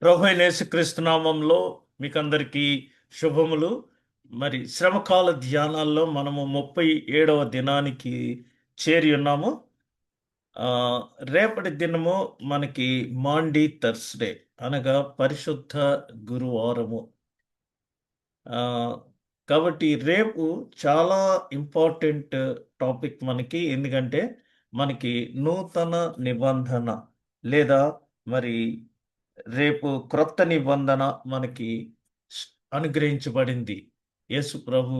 ప్రభువైన యేసుక్రీస్తు నామంలో మీకందరికీ శుభములు. మరి శ్రమకాల ధ్యానాల్లో మనము 37వ దినానికి చేరి ఉన్నాము. రేపటి దినము మనకి మాండీ థర్స్‌డే అనగా పరిశుద్ధ గురువారము. ఆహ్, కాబట్టి రేపు చాలా ఇంపార్టెంట్ టాపిక్ మనకి. ఎందుకంటే మనకి నూతన నిబంధన లేదా మరి రేపు క్రొత్త నిబంధన మనకి స్ అనుగ్రహించబడింది. యేసు ప్రభు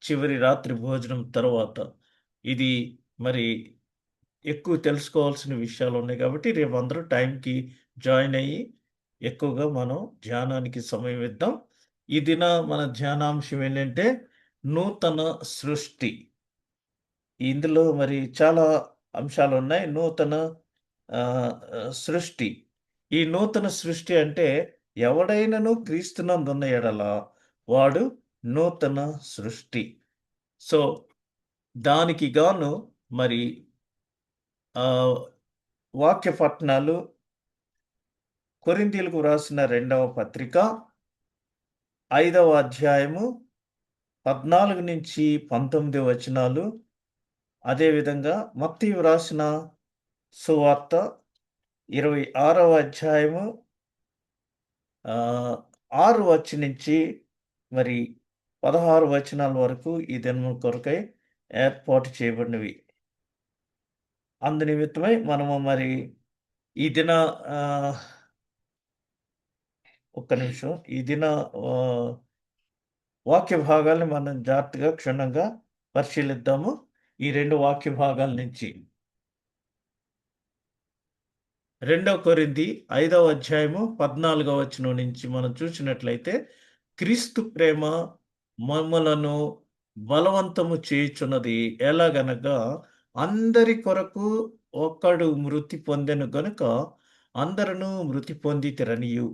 చివరి రాత్రి భోజనం తరువాత. ఇది మరి ఎక్కువ తెలుసుకోవాల్సిన విషయాలున్నాయి కాబట్టి రేపందరూ టైంకి జాయిన్ అయ్యి ఎక్కువగా మనం ధ్యానానికి సమయం ఇద్దాం. ఈ దిన మన ధ్యానాంశం ఏంటంటే నూతన సృష్టి. ఇందులో మరి చాలా అంశాలున్నాయి. నూతన సృష్టి. ఈ నూతన సృష్టి అంటే ఎవడైనను క్రీస్తునందున్న ఎడల వాడు నూతన సృష్టి. సో, దానికి గాను మరి ఆహ్, వాక్య పఠనాలు కొరింథీయులకు వ్రాసిన రెండవ పత్రిక 5వ అధ్యాయము 14-19 వచనాలు. అదేవిధంగా మత్తయి వ్రాసిన సువార్త 26వ అధ్యాయము 6 నుంచి మరి 16 వచనాల వరకు ఈ దినం కొరకై ఏర్పాటు చేయబడినవి. అందు నిమిత్తమై మనము మరి ఈ దిన ఆహ్, ఒక్క నిమిషం. ఈ దిన ఆహ్, వాక్య భాగాల్ని మనం జాగ్రత్తగా, క్షుణ్ణంగా పరిశీలిద్దాము. ఈ 2 వాక్య భాగాల నుంచి. 2 కొరింథీ 5వ అధ్యాయము 14వ వచనం నుంచి మనం చూసినట్లయితే, క్రీస్తు ప్రేమ మమ్ములను బలవంతము చేయుచున్నది. ఎలాగనగా అందరి కొరకు ఒకడు మృతి పొందెను గనుక అందరును మృతి పొందితిరనియు.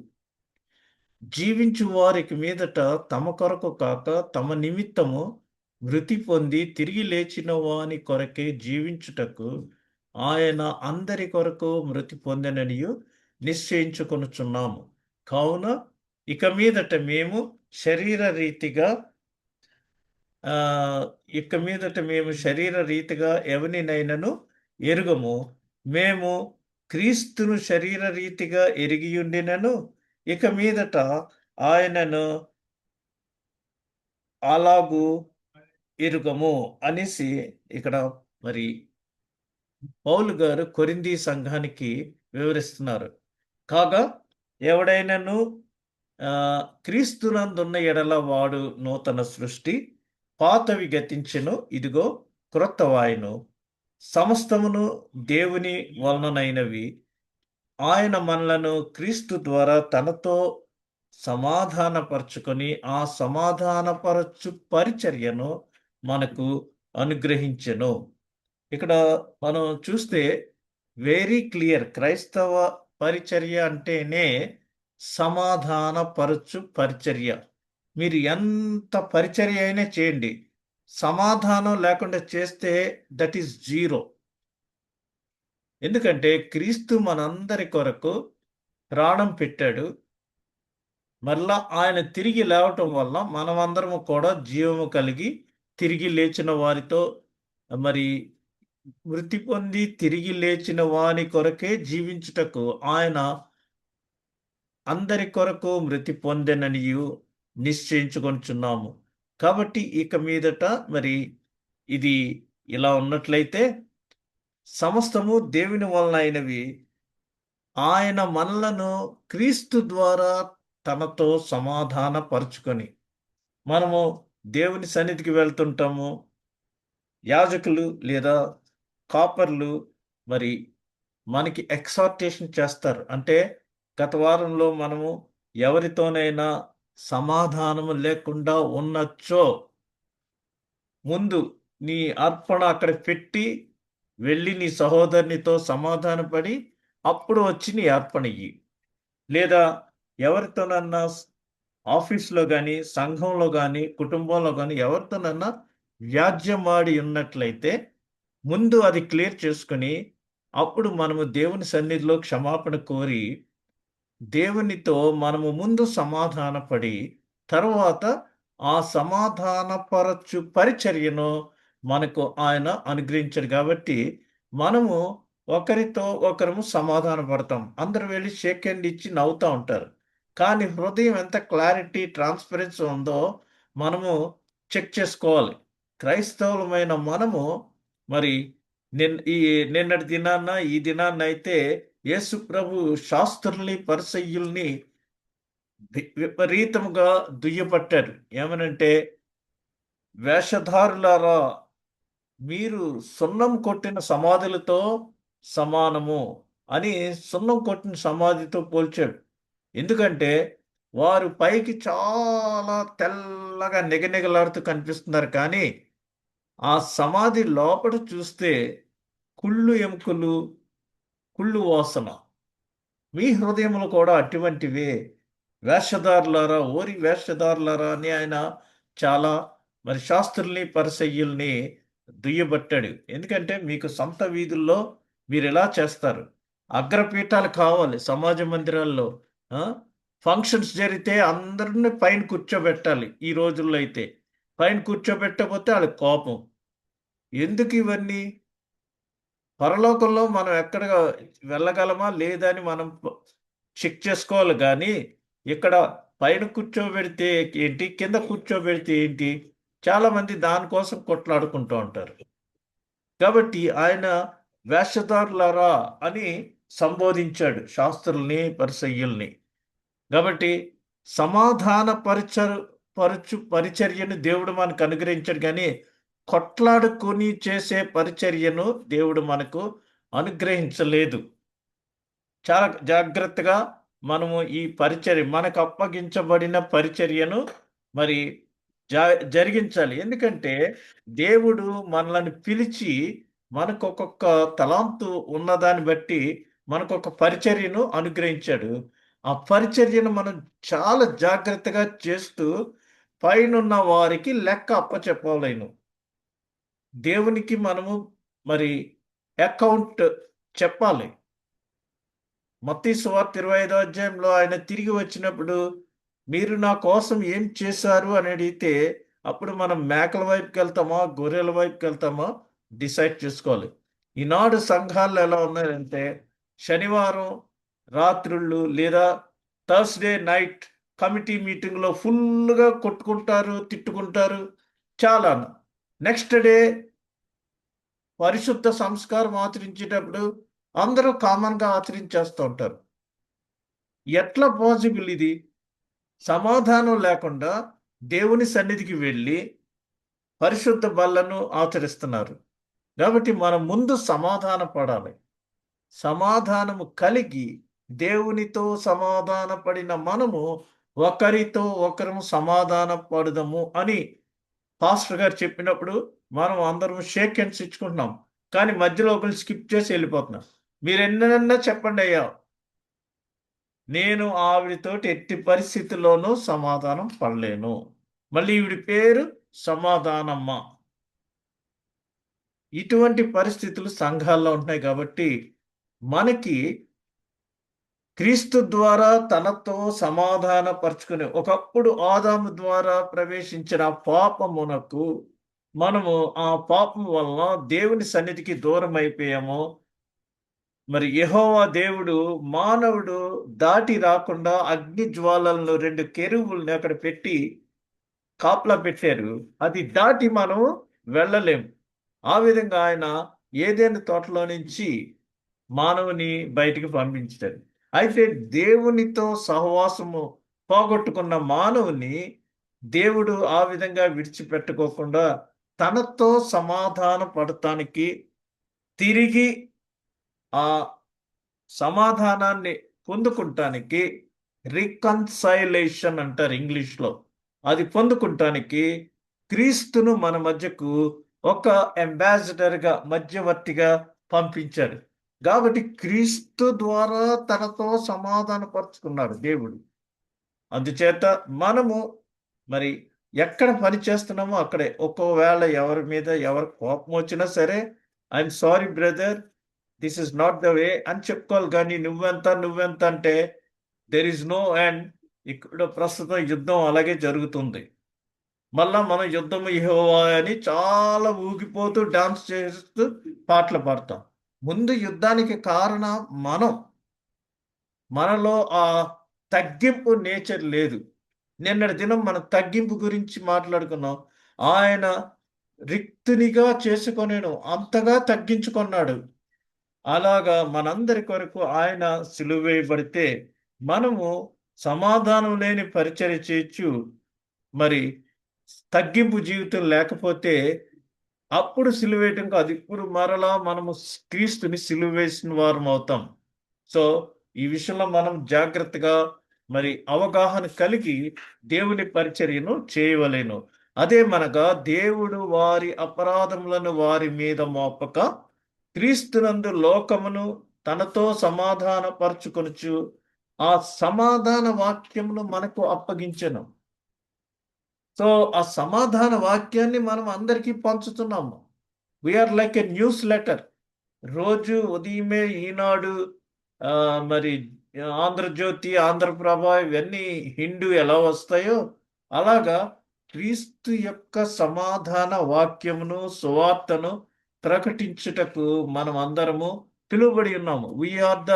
జీవించు వారికి మీదట తమ కొరకు కాక తమ నిమిత్తము మృతి పొంది తిరిగి లేచిన వాని కొరకే జీవించుటకు ఆయన అందరి కొరకు మృతి పొందెననియు నిశ్చయించుకొనుచున్నాము. కావున ఇక మీదట మేము శరీర రీతిగా ఆహ్, ఇక మీదట మేము శరీర రీతిగా ఎవనినైనను ఎరుగము. మేము క్రీస్తును శరీర రీతిగా ఎరిగియుండినను ఇక మీదట ఆయనను అలాగు ఎరుగము అనేసి ఇక్కడ మరి పౌలు గారు కొరింథీ సంఘానికి వివరిస్తున్నారు. కాగా ఎవడైనను క్రీస్తునందున్న ఎడల వాడు నూతన సృష్టి. పాతవి గతించెను, ఇదిగో క్రొత్తవాయెను. సమస్తమును దేవుని వలననైనవి. ఆయన మనలను క్రీస్తు ద్వారా తనతో సమాధానపరచుకొని, ఆ సమాధానపరచు పరిచర్యను మనకు అనుగ్రహించెను. ఇక్కడ మనం చూస్తే వెరీ క్లియర్. క్రైస్తవ పరిచర్య అంటేనే సమాధానపరచు పరిచర్య. మీరు ఎంత పరిచర్య అయినా చేయండి. సమాధానం లేకుండా చేస్తే దట్ ఈస్ జీరో. ఎందుకంటే క్రీస్తు మనందరి కొరకు ప్రాణం పెట్టాడు. మరలా ఆయన తిరిగి లేవటం వల్ల మనమందరము కూడా జీవము కలిగి తిరిగి లేచిన వారితో మరి మృతి పొంది తిరిగి లేచిన వాని కొరకే జీవించుటకు ఆయన అందరి కొరకు మృతి పొందెననియు నిశ్చయించుకొనుచున్నాము. కాబట్టి ఇక మీదట మరి ఇది ఇలా ఉన్నట్లయితే సమస్తము దేవుని వలనైనవి. ఆయన మనలను క్రీస్తు ద్వారా తనతో సమాధానపరచుకొని మనము దేవుని సన్నిధికి వెళ్తుంటాము. యాజకులు లేదా కాపర్లు మరి మనకి ఎక్సార్టేషన్ చేస్తారు. అంటే గత వారంలో మనము ఎవరితోనైనా సమాధానము లేకుండా ఉన్నచో ముందు నీ అర్పణ అక్కడ పెట్టి వెళ్ళి నీ సహోదరునితో సమాధానపడి అప్పుడు వచ్చి నీ అర్పణ ఇయ్యి. లేదా ఎవరితోనన్నా ఆఫీస్‌లో గాని, సంఘంలో గాని, కుటుంబంలో గాని ఎవరితోనన్నా వ్యాజ్యమాడి ఉన్నట్లయితే ముందు అది క్లియర్ చేసుకొని, అప్పుడు మనము దేవుని సన్నిధిలో క్షమాపణ కోరి, దేవునితో మనము ముందు సమాధానపడి తర్వాత ఆ సమాధానపరచు పరిచర్యను మనకు ఆయన అనుగ్రహించాడు కాబట్టి మనము ఒకరితో ఒకరము సమాధాన పడతాం. అందరూ వెళ్ళి షేక్ హ్యాండ్ ఇచ్చి నవ్వుతా ఉంటారు. కానీ హృదయం ఎంత క్లారిటీ, ట్రాన్స్‌పరెన్సీ ఉందో మనము చెక్ చేసుకోవాలి. క్రైస్తవులమైన మనము మరి ఈ నిన్నటి దినాన, ఈ దినాన్నయితే యేసు ప్రభు శాస్త్రుల్ని, పరిసయ్యుల్ని విపరీతముగా దుయ్యబట్టారు. ఏమనంటే, వేషధారులారా మీరు సున్నం కొట్టిన సమాధులతో సమానము అని సున్నం కొట్టిన సమాధితో పోల్చాడు. ఎందుకంటే, వారు పైకి చాలా తెల్లగా నిగనిగలాడుతూ కనిపిస్తున్నారు కానీ, ఆ సమాధి లోపట చూస్తే కుళ్ళు ఎముకలు, కుళ్ళు వాసన. మీ హృదయములు కూడా అటువంటివే. వేషధారులారా, ఓరి వేషధారులారా అని ఆయన చాలా మరి శాస్త్రుల్ని, పరిసయ్యుల్ని దుయ్యబట్టాడు. ఎందుకంటే మీకు సొంత వీధుల్లో మీరిలా చేస్తారు. అగ్రపీఠాలు కావాలి సమాజ మందిరాల్లో. ఆ! ఫంక్షన్స్ జరిగితే అందరిని పైన కూర్చోబెట్టాలి ఈ రోజుల్లో అయితే. పైన కూర్చోబెట్టకపోతే ఆళ్ళకి కోపం. ఎందుకు ఇవన్నీ? పరలోకంలో మనం ఎక్కడ వెళ్ళగలమా? లేదా? అని మనం చెక్ చేసుకోవాలి గానీ, ఇక్కడ పైన కూర్చోబెడితే ఏంటి? కింద కూర్చోబెడితే ఏంటి? చాలామంది దానికోసం కొట్లాడుకుంటూ ఉంటారు. కాబట్టి ఆయన వేషధారులారా అని సంబోధించాడు శాస్త్రుల్ని, పరిసయ్యుల్ని. కాబట్టి సమాధాన పరిచర్యను దేవుడు మనకు అనుగ్రహించాడు గానీ, కొట్లాడుకొని చేసే పరిచర్యను దేవుడు మనకు అనుగ్రహించలేదు. చాలా జాగ్రత్తగా మనము ఈ పరిచర్య మనకు అప్పగించబడిన పరిచర్యను మరి జ జరిగించాలి. ఎందుకంటే దేవుడు మనలను పిలిచి మనకొక్కొక్క తలాంతు ఉన్నదాన్ని బట్టి మనకొక పరిచర్యను అనుగ్రహించాడు. ఆ పరిచర్యను మనం చాలా జాగ్రత్తగా చేస్తూ పైనున్న వారికి లెక్క అప్పచెప్పాలెను. దేవునికి మనము మరి అకౌంట్ చెప్పాలి. మత్తయి సువార్త 25వ అధ్యాయంలో ఆయన తిరిగి వచ్చినప్పుడు, మీరు నా కోసం ఏం చేశారు అని అడిగితే, అప్పుడు మనం మేకల వైపుకెళ్తామా? గొర్రెల వైపుకెళ్తామా? డిసైడ్ చేసుకోవాలి. ఈనాడు సంఘాల్లో ఎలా ఉన్నాయంటే, శనివారం రాత్రుళ్ళు లేదా థర్స్‌డే నైట్ కమిటీ మీటింగ్‌లో ఫుల్లుగా కొట్టుకుంటారు, తిట్టుకుంటారు చాలాను. నెక్స్ట్ డే పరిశుద్ధ సంస్కారం ఆచరించేటప్పుడు అందరూ కామన్‌గా ఆచరించేస్తూ ఉంటారు. ఎట్లా పాజిబుల్ ఇది? సమాధానం లేకుండా దేవుని సన్నిధికి వెళ్ళి పరిశుద్ధ బలులను ఆచరిస్తున్నారు. కాబట్టి మనం ముందు సమాధాన పడాలి. సమాధానము కలిగి దేవునితో సమాధాన పడిన మనము ఒకరితో ఒకరము సమాధాన పడుదము అని పాస్టర్ గారు చెప్పినప్పుడు మనం అందరం షేక్ హ్యాండ్స్ ఇచ్చుకుంటున్నాం. కానీ మధ్యలో ఒకళ్ళు స్కిప్ చేసి వెళ్ళిపోతున్నారు. మీరెన్నన్నా చెప్పండయ్యా! నేను ఆవిడతోటి ఎట్టి పరిస్థితుల్లోనూ సమాధానం పడలేను. మళ్ళీ ఈవిడ పేరు సమాధానమ్మ. ఇటువంటి పరిస్థితులు సంఘాల్లో ఉంటున్నాయి కాబట్టి, మనకి క్రీస్తు ద్వారా తనతో సమాధాన పరుచుకునే ఒకప్పుడు ఆదాము ద్వారా ప్రవేశించిన పాపమునకు మనము ఆ పాపం వలన దేవుని సన్నిధికి దూరం అయిపోయాము. మరి యెహోవా దేవుడు మానవుడు దాటి రాకుండా అగ్ని జ్వాలలను 2 కెరూబుల్ని అక్కడ పెట్టి కాపలా పెట్టారు. అది దాటి మనం వెళ్ళలేం. ఆ విధంగా ఆయన ఏదెను తోటలో నుంచి మానవుని బయటికి పంపించాడు. అయితే దేవునితో సహవాసము పోగొట్టుకున్న మానవుని దేవుడు ఆ విధంగా విడిచిపెట్టుకోకుండా తనతో సమాధాన పడటానికి తిరిగి ఆ సమాధానాన్ని పొందుకుంటానికి రికన్సైలేషన్ అంటారు ఇంగ్లీష్‌లో. అది పొందుకుంటానికి క్రీస్తును మన మధ్యకు ఒక అంబాసిడర్‌గా, మధ్యవర్తిగా పంపించాడు. కాబట్టి క్రీస్తు ద్వారా తనతో సమాధానపరుచుకున్నాడు దేవుడు. అందుచేత మనము మరి ఎక్కడ పని చేస్తున్నామో అక్కడే ఒకవేళ ఎవరి మీద ఎవరి కోపం వచ్చినా సరే, I'm sorry brother this is not the way అని చెప్పుకోవాలి గానీ నువ్వెంత అంటే దెర్ ఇస్ నో ఎండ్. ఇక్కడ ప్రస్తుతం యుద్ధం అలాగే జరుగుతుంది. మళ్ళా మనం యుద్ధం యెహోవా అని చాలా ఊగిపోతూ డాన్స్ చేస్తూ పాటలు పాడతాం. ముందు యుద్ధానికి కారణం మనం. మనలో ఆ తగ్గింపు నేచర్ లేదు. నిన్నటి దినం మనం తగ్గింపు గురించి మాట్లాడుకున్నాం. ఆయన రిక్తునిగా చేసుకొనెను, అంతగా తగ్గించుకున్నాడు. అలాగా మనందరి కొరకు ఆయన సిలువ వేయబడితే మనము సమాధానం లేని పరిచర్య చేయొచ్చు. మరి తగ్గింపు జీవితం లేకపోతే అప్పుడు సిలువ వేయటం కాదు. ఇప్పుడు మరలా మనము క్రీస్తుని సిలువ వేసిన వారం అవుతాం. సో ఈ విషయంలో మనం జాగ్రత్తగా మరి అవగాహన కలిగి దేవుని పరిచర్యను చేయవలెను. అదేమనగా దేవుడు వారి అపరాధములను వారి మీద మోపక క్రీస్తునందు లోకమును తనతో సమాధానపరచుకొనుచు ఆ సమాధాన వాక్యమును మనకు అప్పగించెను. సో ఆ సమాధాన వాక్యాన్ని మనం అందరికీ పంచుతున్నాము. We're like a newsletter. రోజు ఉదయమే ఈనాడు, మరి ఆంధ్రజ్యోతి, ఆంధ్రప్రభ ఇవన్నీ హిందూ ఎలా వస్తాయో అలాగా క్రీస్తు యొక్క సమాధాన వాక్యమును, సువార్తను ప్రకటించుటకు మనం అందరము పిలువబడి ఉన్నాము. We're the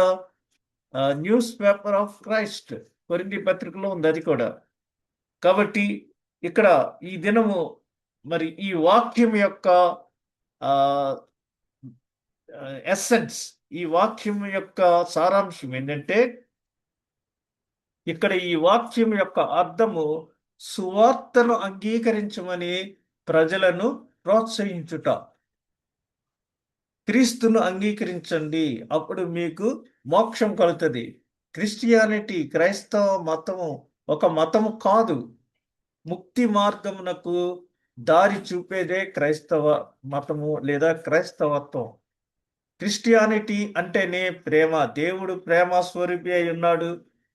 newspaper of Christ. కొరింథీ పత్రికలో ఉంది అది కూడా. కాబట్టి ఇక్కడ ఈ దినము మరి ఈ వాక్యం యొక్క ఎస్సెన్స్, ఈ వాక్యం యొక్క సారాంశం ఏంటంటే, ఇక్కడ ఈ వాక్యం యొక్క అర్థము సువార్తను అంగీకరించమని ప్రజలను ప్రోత్సహించుట. క్రీస్తును అంగీకరించండి, అప్పుడు మీకు మోక్షం కలుగుతుంది. క్రిస్టియానిటీ, క్రైస్తవ మతము ఒక మతము కాదు. ముక్తి మార్గమునకు దారి చూపేదే క్రైస్తవ మతము లేదా క్రైస్తవత్వం. క్రిస్టియానిటీ అంటేనే ప్రేమ. దేవుడు ప్రేమ స్వరూపి అయి ఉన్నాడు.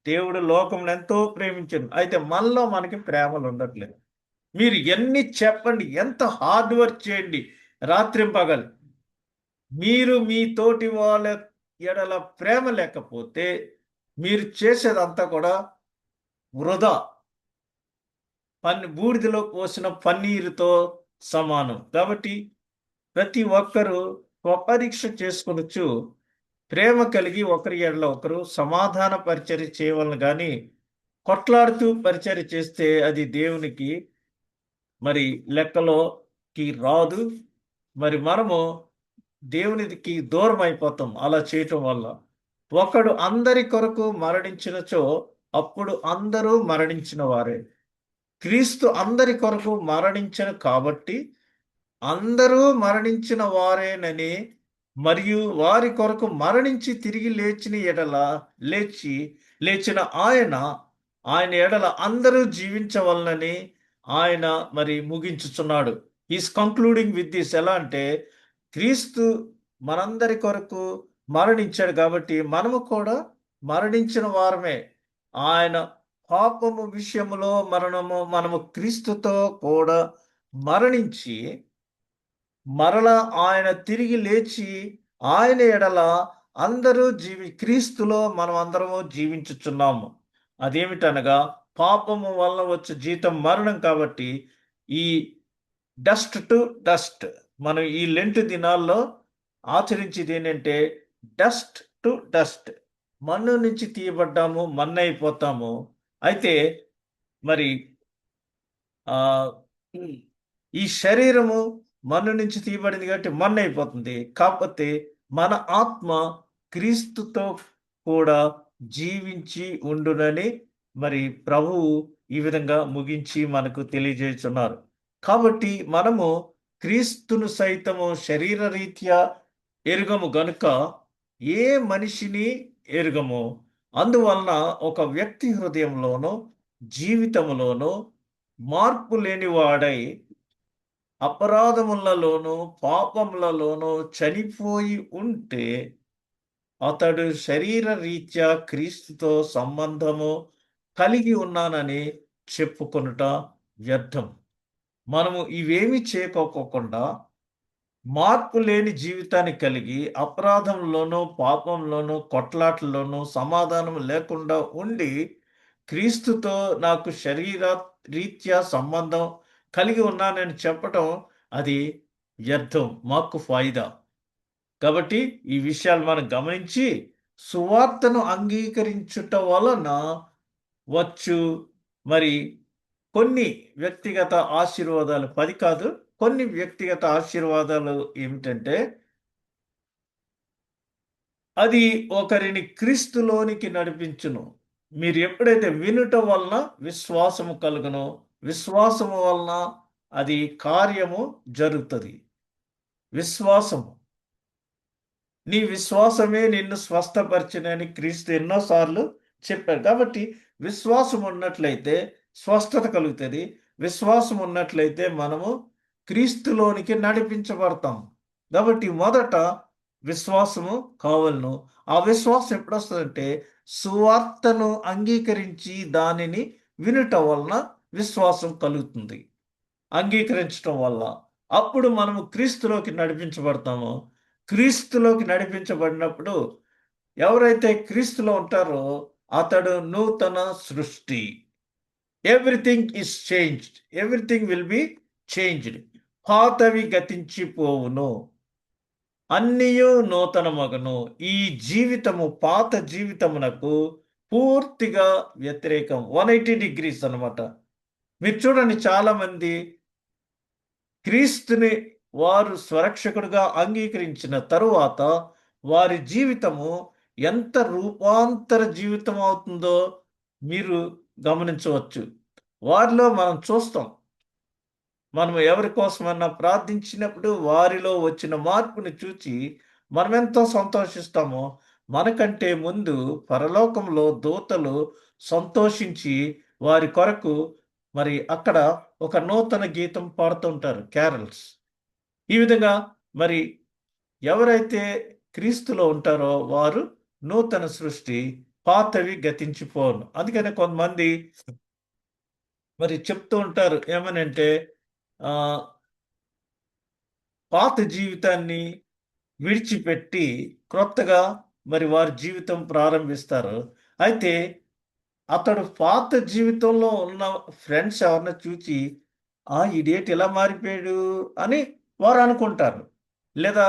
దేవుడు లోకం ఎంతో ప్రేమించాడు. అయితే మనలో మనకి ప్రేమలు ఉండట్లేదు. మీరు ఎన్ని చెప్పండి, ఎంత హార్డ్ వర్క్ చేయండి రాత్రింపగలు, మీరు మీ తోటి వాళ్ళ ఎడల ప్రేమ లేకపోతే మీరు చేసేదంతా కూడా వృధా. బూడిదలో పోసిన పన్నీరుతో సమానం. కాబట్టి ప్రతి ఒక్కరూ స్వపరీక్ష చేసుకొనొచ్చు. ప్రేమ కలిగి ఒకరి ఎడల ఒకరు సమాధాన పరిచర్య చేయవలన గాని కొట్లాడుతూ పరిచర్య చేస్తే అది దేవునికి మరి లెక్కలోకి రాదు. మరి మనము దేవునికి దూరం అయిపోతాం అలా చేయటం వల్ల. ఒకడు అందరి కొరకు మరణించినచో అప్పుడు అందరూ మరణించిన వారే. క్రీస్తు అందరి కొరకు మరణించను కాబట్టి అందరూ మరణించిన వారేనని, మరియు వారి కొరకు మరణించి తిరిగి లేచిన ఎడల లేచిన ఆయన ఎడల అందరూ జీవించవలనని ఆయన మరి ముగించుచున్నాడు. Is concluding with this. ఎలా అంటే క్రీస్తు మనందరి కొరకు మరణించాడు కాబట్టి మనము కూడా మరణించిన వారమే. ఆయన పాపము విషయములో మనము క్రీస్తుతో కూడా మరణించి మరలా ఆయన తిరిగి లేచి ఆయన ఎడల అందరూ క్రీస్తులో మనం అందరము జీవించుచున్నాము. అదేమిటనగా పాపము వల్ల వచ్చే జీతం మరణం. కాబట్టి ఈ డస్ట్ టు డస్ట్ మనం ఈ లెంట్ దినాల్లో ఆచరించేది ఏంటంటే డస్ట్ టు డస్ట్. మన్ను నుంచి తీయబడ్డాము, మన్నైపోతాము. అయితే మరి ఆ ఈ శరీరము మన్ను నుంచి తీయబడింది కాబట్టి మన్ను అయిపోతుంది. కాకపోతే మన ఆత్మ క్రీస్తుతో కూడా జీవించి ఉండునని మరి ప్రభువు ఈ విధంగా ముగించి మనకు తెలియజేస్తున్నారు. కాబట్టి మనము క్రీస్తును సైతము శరీర రీత్యా ఎరుగము గనుక ఏ మనిషిని ఎరుగము. అందువలన ఒక వ్యక్తి హృదయంలోనో జీవితంలోనో మార్పు లేనివాడై అపరాధములలోనూ పాపములలోనూ చనిపోయి ఉంటే అతడు శరీర రీత్యా క్రీస్తుతో సంబంధము కలిగి ఉన్నానని చెప్పుకొనుట వ్యర్థం. మనము ఇవేమి చేయకోకుండా మార్పు లేని జీవితాన్ని కలిగి అపరాధంలోనూ పాపంలోనూ కొట్లాటల్లోనూ సమాధానం లేకుండా ఉండి క్రీస్తుతో నాకు శరీర రీత్యా సంబంధం కలిగి ఉన్నానని చెప్పటం అది వ్యర్థం, మాకు ఫాయిదా. కాబట్టి ఈ విషయాలు మనం గమనించి సువార్తను అంగీకరించుట వలన వచ్చు మరి కొన్ని వ్యక్తిగత ఆశీర్వాదాలు, 10 కాదు, కొన్ని వ్యక్తిగత ఆశీర్వాదాలు ఏమిటంటే, అది ఒకరిని క్రీస్తులోనికి నడిపించును. మీరు ఎప్పుడైతే వినుట వలన విశ్వాసము కలుగునో, విశ్వాసము వలన అది కార్యము జరుగుతుంది. విశ్వాసము, నీ విశ్వాసమే నిన్ను స్వస్థపరిచునని క్రీస్తు ఎన్నోసార్లు చెప్పాడు. కాబట్టి విశ్వాసం ఉన్నట్లయితే స్వస్థత కలుగుతుంది. విశ్వాసం ఉన్నట్లయితే మనము క్రీస్తులోనికి నడిపించబడతాం. కాబట్టి మొదట విశ్వాసము కావలను. ఆ విశ్వాసం ఎప్పుడొస్తుందంటే సువార్తను అంగీకరించి దానిని వినుట వలన విశ్వాసం కలుగుతుంది. అంగీకరించటం వల్ల అప్పుడు మనము క్రీస్తులోకి నడిపించబడతామో. క్రీస్తులోకి నడిపించబడినప్పుడు ఎవరైతే క్రీస్తులో ఉంటారో అతడు నూతన సృష్టి. Everything is changed, everything will be changed. పాతవి గతించిపోవును, అన్నియు నూతన మగను. ఈ జీవితము పాత జీవితమునకు పూర్తిగా వ్యతిరేకం, 180 డిగ్రీస్ అనమాట. మీరు చూడండి, చాలా మంది క్రీస్తుని వారు స్వరక్షకుడిగా అంగీకరించిన తరువాత వారి జీవితము ఎంత రూపాంతర జీవితం అవుతుందో మీరు గమనించవచ్చు. వారిలో మనం చూస్తాం. మనం ఎవరి కోసమన్నా ప్రార్థించినప్పుడు వారిలో వచ్చిన మార్పుని చూచి మనమెంతో సంతోషిస్తామో, మనకంటే ముందు పరలోకంలో దూతలు సంతోషించి వారి కొరకు మరి అక్కడ ఒక నూతన గీతం పాడుతుంటారు, క్యారల్స్. ఈ విధంగా మరి ఎవరైతే క్రీస్తులో ఉంటారో వారు నూతన సృష్టి, పాతవి గతించిపోను. అందుకనే కొంతమంది మరి చెప్తూ ఉంటారు ఏమనంటే, పాత జీవితాన్ని విడిచిపెట్టి క్రొత్తగా మరి వారి జీవితం ప్రారంభిస్తారు. అయితే అతడు పాత జీవితంలో ఉన్న ఫ్రెండ్స్ ఎవరిని చూచి, ఈడేటి ఇలా మారిపోయాడు అని వారు అనుకుంటారు. లేదా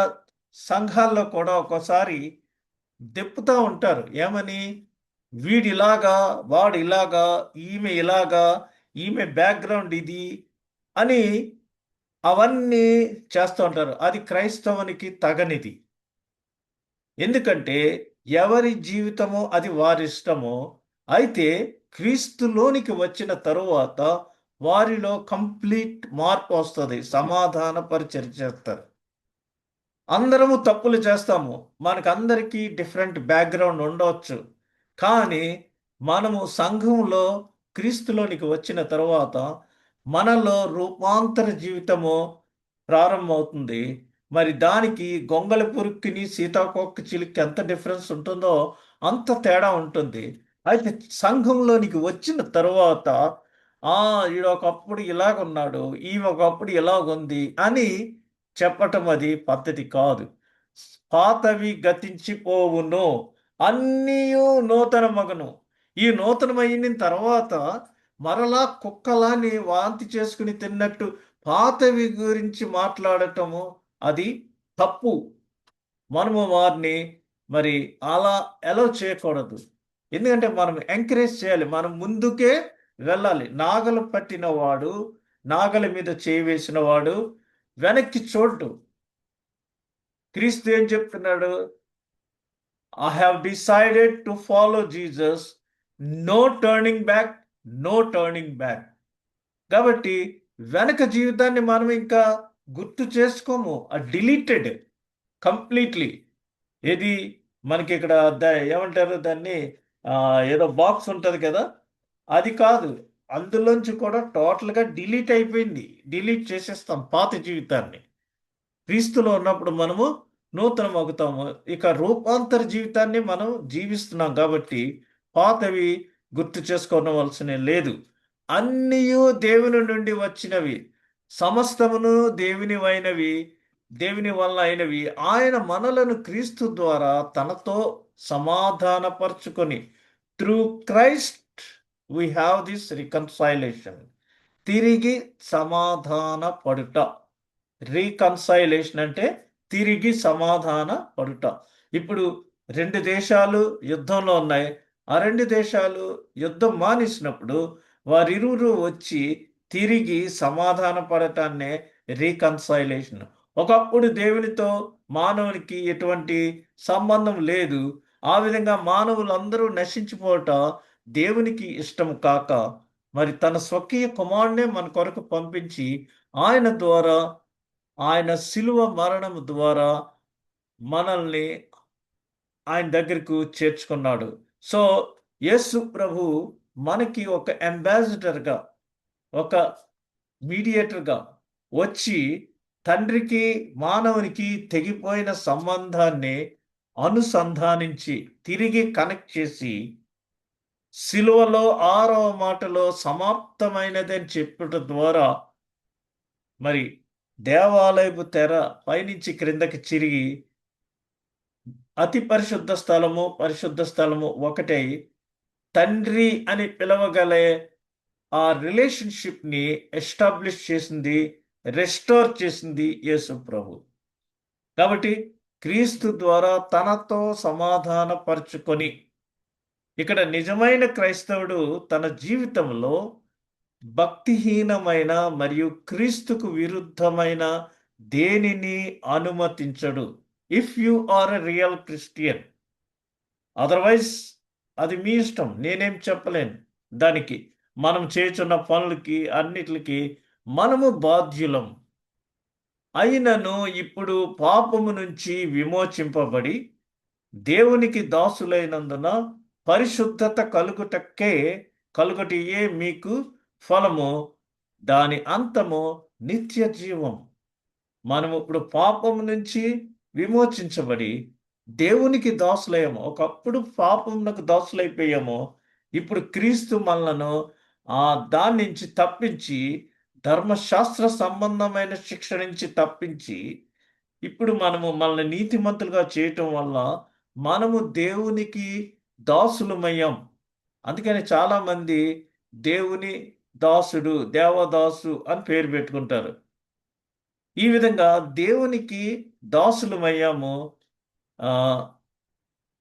సంఘాల్లో కూడా ఒక్కోసారి దెప్పుతా ఉంటారు. ఏమని? వీడిలాగా, వాడిలాగా, ఈమె ఇలాగా, ఈమె బ్యాక్‌గ్రౌండ్ ఇది అని అవన్నీ చేస్తూ ఉంటారు. అది క్రైస్తవునికి తగనిది. ఎందుకంటే ఎవరి జీవితమో అది వారిష్టమో. అయితే క్రీస్తులోనికి వచ్చిన తరువాత వారిలో కంప్లీట్ మార్పు వస్తది. సమాధాన పరిచర్య చేస్తారు. అందరము తప్పులు చేస్తాము. మనకందరికీ డిఫరెంట్ బ్యాక్‌గ్రౌండ్ ఉండవచ్చు. కానీ మనము సంఘంలో క్రీస్తులోనికి వచ్చిన తరువాత మనలో రూపాంతర జీవితము ప్రారంభమవుతుంది. మరి దానికి గొంగళి పురుగుకిని, సీతాకోక చిలుకకి ఎంత డిఫరెన్స్ ఉంటుందో అంత తేడా ఉంటుంది. అయితే సంఘంలోనికి వచ్చిన తరువాత ఈడొకప్పుడు ఇలాగున్నాడు, ఈమె ఒకప్పుడు ఇలాగుంది అని చెప్పటం అది పద్ధతి కాదు. పాతవి గతించిపోవును, అన్నీయు నూతన మగును. ఈ నూతనమయిన తర్వాత మరలా కుక్కలాని వాంతి చేసుకుని తిన్నట్టు పాతవి గురించి మాట్లాడటము అది తప్పు. మనము వారిని మరి అలా అలౌ చేయకూడదు. ఎందుకంటే మనం ఎంకరేజ్ చేయాలి. మనం ముందుకే వెళ్ళాలి. నాగలి పట్టిన వాడు, నాగలి మీద చేయి వేసిన వాడు వెనక్కి చూడడు. క్రీస్తు ఏం చెప్తున్నాడు? I have decided to follow Jesus. No turning back, no turning back. కాబట్టి వెనక జీవితాన్ని మనం ఇంకా గుర్తు చేసుకోము. Deleted completely. ఏది మనకి ఇక్కడ ఏమంటారు దాన్ని? ఏదో బాక్స్ ఉంటది కదా! అది కాదు. అందులోంచి కూడా టోటల్‌గా డిలీట్ అయిపోయింది. డిలీట్ చేసేస్తాం పాత జీవితాన్ని. క్రీస్తులో ఉన్నప్పుడు మనము నూతనమగుతాము. ఇక రూపాంతర జీవితాన్ని మనం జీవిస్తున్నాం కాబట్టి పాతవి గుర్తు చేసుకోనవలసిన లేదు. అన్నియు దేవుని నుండి వచ్చినవి, సమస్తమును దేవునివైనవి. దేవుని వల్ల అయినవి, ఆయన మనలను క్రీస్తు ద్వారా తనతో సమాధానపరుచుకొని, through Christ we have this reconciliation. తిరిగి సమాధాన పడుట. రీకన్సైలేషన్ అంటే తిరిగి సమాధాన పడుట. ఇప్పుడు 2 దేశాలు యుద్ధంలో ఉన్నాయి. ఆ 2 దేశాలు యుద్ధం మానేసినప్పుడు వారిరువురు వచ్చి తిరిగి సమాధాన పడటాన్నే రీకన్సైలేషన్. ఒకప్పుడు దేవునితో మానవునికి ఎటువంటి సంబంధం లేదు. ఆ విధంగా మానవులందరూ నశించిపోవటం దేవునికి ఇష్టం కాక, మరి తన స్వకీయ కుమారుడినే మన కొరకు పంపించి, ఆయన ద్వారా, ఆయన శిలువ మరణం ద్వారా మనల్ని ఆయన దగ్గరకు చేర్చుకున్నాడు. సో, యేసు ప్రభు మనకి ఒక అంబాసిడర్‌గా, ఒక మీడియేటర్‌గా వచ్చి తండ్రికి, మానవునికి తెగిపోయిన సంబంధాన్ని అనుసంధానించి, తిరిగి కనెక్ట్ చేసి, సిలువలో 6వ మాటలో సమాప్తమైనదని చెప్పుట ద్వారా, మరి దేవాలయపు తెర పైనుంచి క్రిందకి చిరిగి అతి పరిశుద్ధ స్థలము, పరిశుద్ధ స్థలము ఒకటై తండ్రి అని పిలవగలే ఆ రిలేషన్‌షిప్‌ని ఎస్టాబ్లిష్ చేసింది, రెస్టోర్ చేసింది యేసు ప్రభు. కాబట్టి క్రీస్తు ద్వారా తనతో సమాధాన పరుచుకొని, ఇక్కడ నిజమైన క్రైస్తవుడు తన జీవితంలో భక్తిహీనమైన మరియు క్రీస్తుకు విరుద్ధమైన దేనిని అనుమతించడు. If you are a real Christian. Otherwise అది మీ ఇష్టం. నేనేం చెప్పలేను దానికి. మనం చేయుచున్న పనులకి అన్నిట్లికి మనము బాధ్యులం. అయినను ఇప్పుడు పాపము నుంచి విమోచింపబడి దేవునికి దాసులైనందున పరిశుద్ధత కలుగుటయే మీకు ఫలము, దాని అంతము నిత్య జీవం. మనము ఇప్పుడు పాపం నుంచి విమోచించబడి దేవునికి దాసులయ్యాము. ఒకప్పుడు పాపమునకు దాసులైపోయాము. ఇప్పుడు క్రీస్తు మనలను దాని నుంచి తప్పించి, ధర్మశాస్త్ర సంబంధమైన శిక్ష నుంచి తప్పించి, ఇప్పుడు మనల్ని నీతిమంతులుగా చేయటం వల్ల మనము దేవునికి దాసులమయ్యాం. అందుకని చాలామంది దేవుని దాసుడు, దేవదాసు అని పేరు పెట్టుకుంటారు. ఈ విధంగా దేవునికి దాసులమయ్యాము. ఆహ్,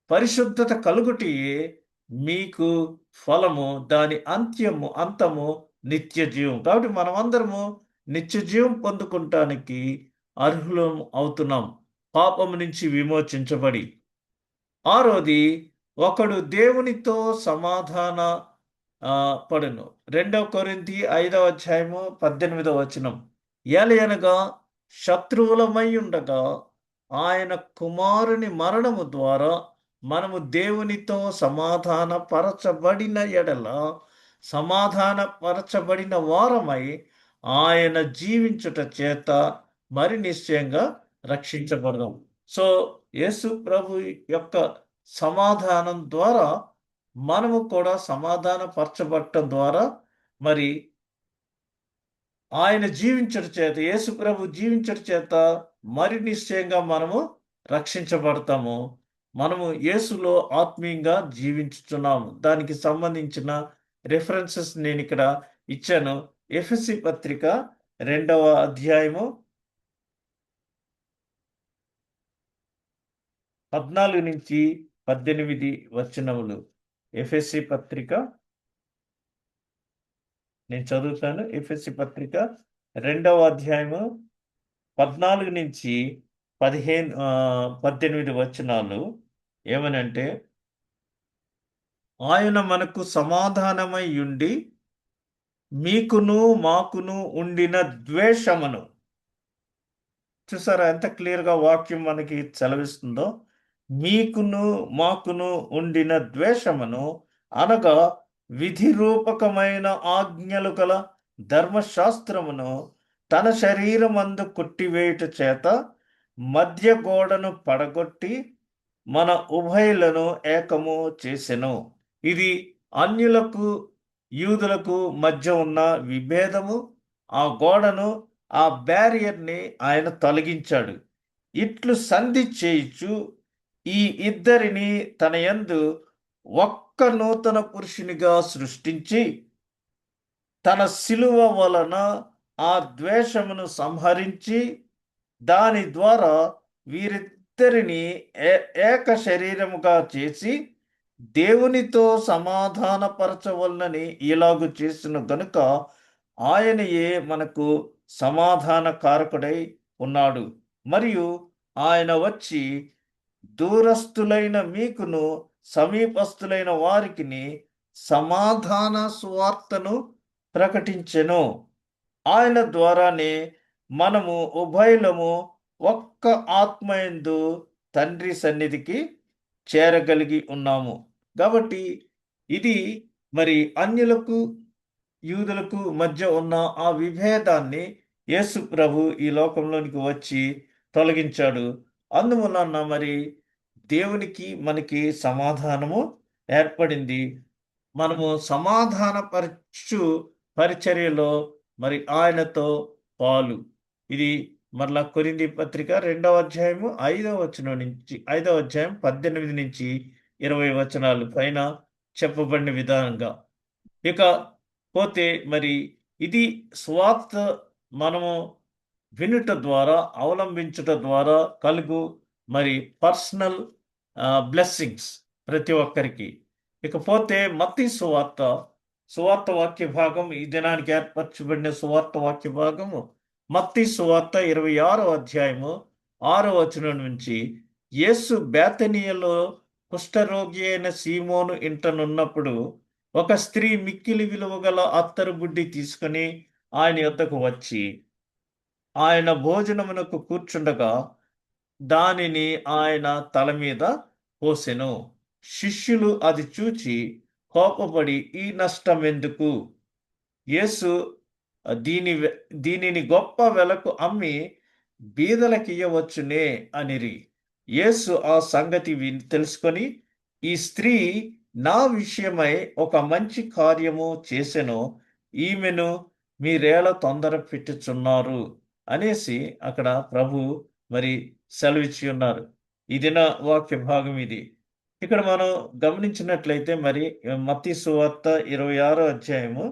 పరిశుద్ధత కలుగుటయే మీకు ఫలము, దాని అంతము నిత్య జీవం. కాబట్టి మనమందరము నిత్య జీవం పొందుకుంటానికి అర్హులం అవుతున్నాం, పాపము నుంచి విమోచించబడి. ఆరోది, ఒకడు దేవునితో సమాధాన పడును. 2 కొరింథీ 5వ అధ్యాయము 18వ వచనం. ఏలయనగా శత్రువులమై ఉండగా ఆయన కుమారుని మరణము ద్వారా మనము దేవునితో సమాధాన పరచబడిన ఎడల, సమాధాన పరచబడిన వారమై ఆయన జీవించుట చేత మరి నిశ్చయంగా రక్షించబడదాం. సో, యేసు ప్రభు యొక్క సమాధానం ద్వారా మనము కూడా సమాధాన పరచబడటం ద్వారా, మరి ఆయన జీవించుట చేత, యేసు ప్రభు జీవించుట చేత మరి నిశ్చయంగా మనము రక్షించబడతాము. మనము యేసులో ఆత్మీయంగా జీవించుచున్నాము. దానికి సంబంధించిన రిఫరెన్సెస్ నేనిక్కడ ఇచ్చాను. ఎఫెసీ పత్రిక 2వ అధ్యాయము 14-18 వచనములు. ఎఫెసీ పత్రిక నేను చదువుతాను. ఎఫెసీ పత్రిక 2వ అధ్యాయము 14-18 వచనాలు ఏమనంటే, ఆయన మనకు సమాధానమై యుండి మీకును మాకును ఉండిన ద్వేషమును, చూసారా ఎంత క్లియర్‌గా వాక్యం మనకి సెలవిస్తుందో? మీకును మాకును ఉండిన ద్వేషమును, అనగా విధి రూపకమైన ఆజ్ఞలు గల ధర్మశాస్త్రమును తన శరీరమందు కొట్టివేయుట చేత మధ్య గోడను పడగొట్టి మన ఉభయులను ఏకము చేసెను. ఇది అన్యులకు యూదులకు మధ్య ఉన్న విభేదము. ఆ గోడను ఆ బ్యారియర్ని ఆయన తొలగించాడు. ఇట్లు సంధి చేయుచు ఈ ఇద్దరిని తన యందు ఒక్క నూతన పురుషునిగా సృష్టించి తన శిలువ వలన ఆ ద్వేషమును సంహరించి దాని ద్వారా వీరిద్దరిని ఏక శరీరముగా చేసి దేవునితో సమాధానపరచవలనని ఇలాగు చేసిన గనుక ఆయనయే మనకు సమాధాన కారకుడై ఉన్నాడు. మరియు ఆయన వచ్చి దూరస్థులైన మీకును సమీపస్థులైన వారికిని సమాధాన సువార్తను ప్రకటించెను. ఆయన ద్వారానే మనము ఉభయులము ఒక్క ఆత్మయందు తండ్రి సన్నిధికి చేరగలిగి ఉన్నాము. కాబట్టి ఇది మరి అన్యులకు యూదులకు మధ్య ఉన్న ఆ విభేదాన్ని యేసు ప్రభు ఈ లోకంలోనికి వచ్చి తొలగించాడు. అందువలన మరి దేవునికి మనకి సమాధానము ఏర్పడింది. మనము సమాధానపరచు పరిచర్యలో మరి ఆయనతో పాలు. ఇది మరలా కొరింథీ పత్రిక 2వ అధ్యాయము 5వ వచనం నుంచి 5వ అధ్యాయం 18 నుంచి 20 వచనాలు పైన చెప్పబడిన విధానంగా. ఇక పోతే మరి ఇది స్వార్థ మనము వినుట ద్వారా అవలంబించుట ద్వారా కలుగు మరి పర్సనల్ బ్లెస్సింగ్స్ ప్రతి ఒక్కరికి. ఇకపోతే మత్తయి సువార్త వాక్య భాగం ఈ దినానికి ఏర్పరచబడిన సువార్త వాక్య భాగము మత్తయి సువార్త 26వ అధ్యాయము 6వ వచనం నుంచి యేసు బేతనీయలో కుష్ఠరోగి అయిన సీమోను ఇంటనున్నప్పుడు ఒక స్త్రీ మిక్కిలి విలువ గల అత్తరు బుడ్డి తీసుకుని ఆయన యొద్దకు వచ్చి ఆయన భోజనమునకు కూర్చుండగా దానిని ఆయన తల మీద పోసెను. శిష్యులు అది చూచి కోపపడి ఈ నష్టం ఎందుకు? యేసు దీనిని గొప్ప వెలకు అమ్మి బీదలకియ్యవచ్చునే అనిరి. యేసు ఆ సంగతి తెలుసుకొని ఈ స్త్రీ నా విషయమై ఒక మంచి కార్యము చేసెను, ఈమెను మీరేళ తొందర పెట్టుచున్నారు అనేసి అక్కడ ప్రభు మరి సెలవిచ్చి ఉన్నారు. ఈ దిన వాక్య భాగం ఇది. ఇక్కడ మనం గమనించినట్లయితే మరి మత్తయి సువార్త 26వ అధ్యాయము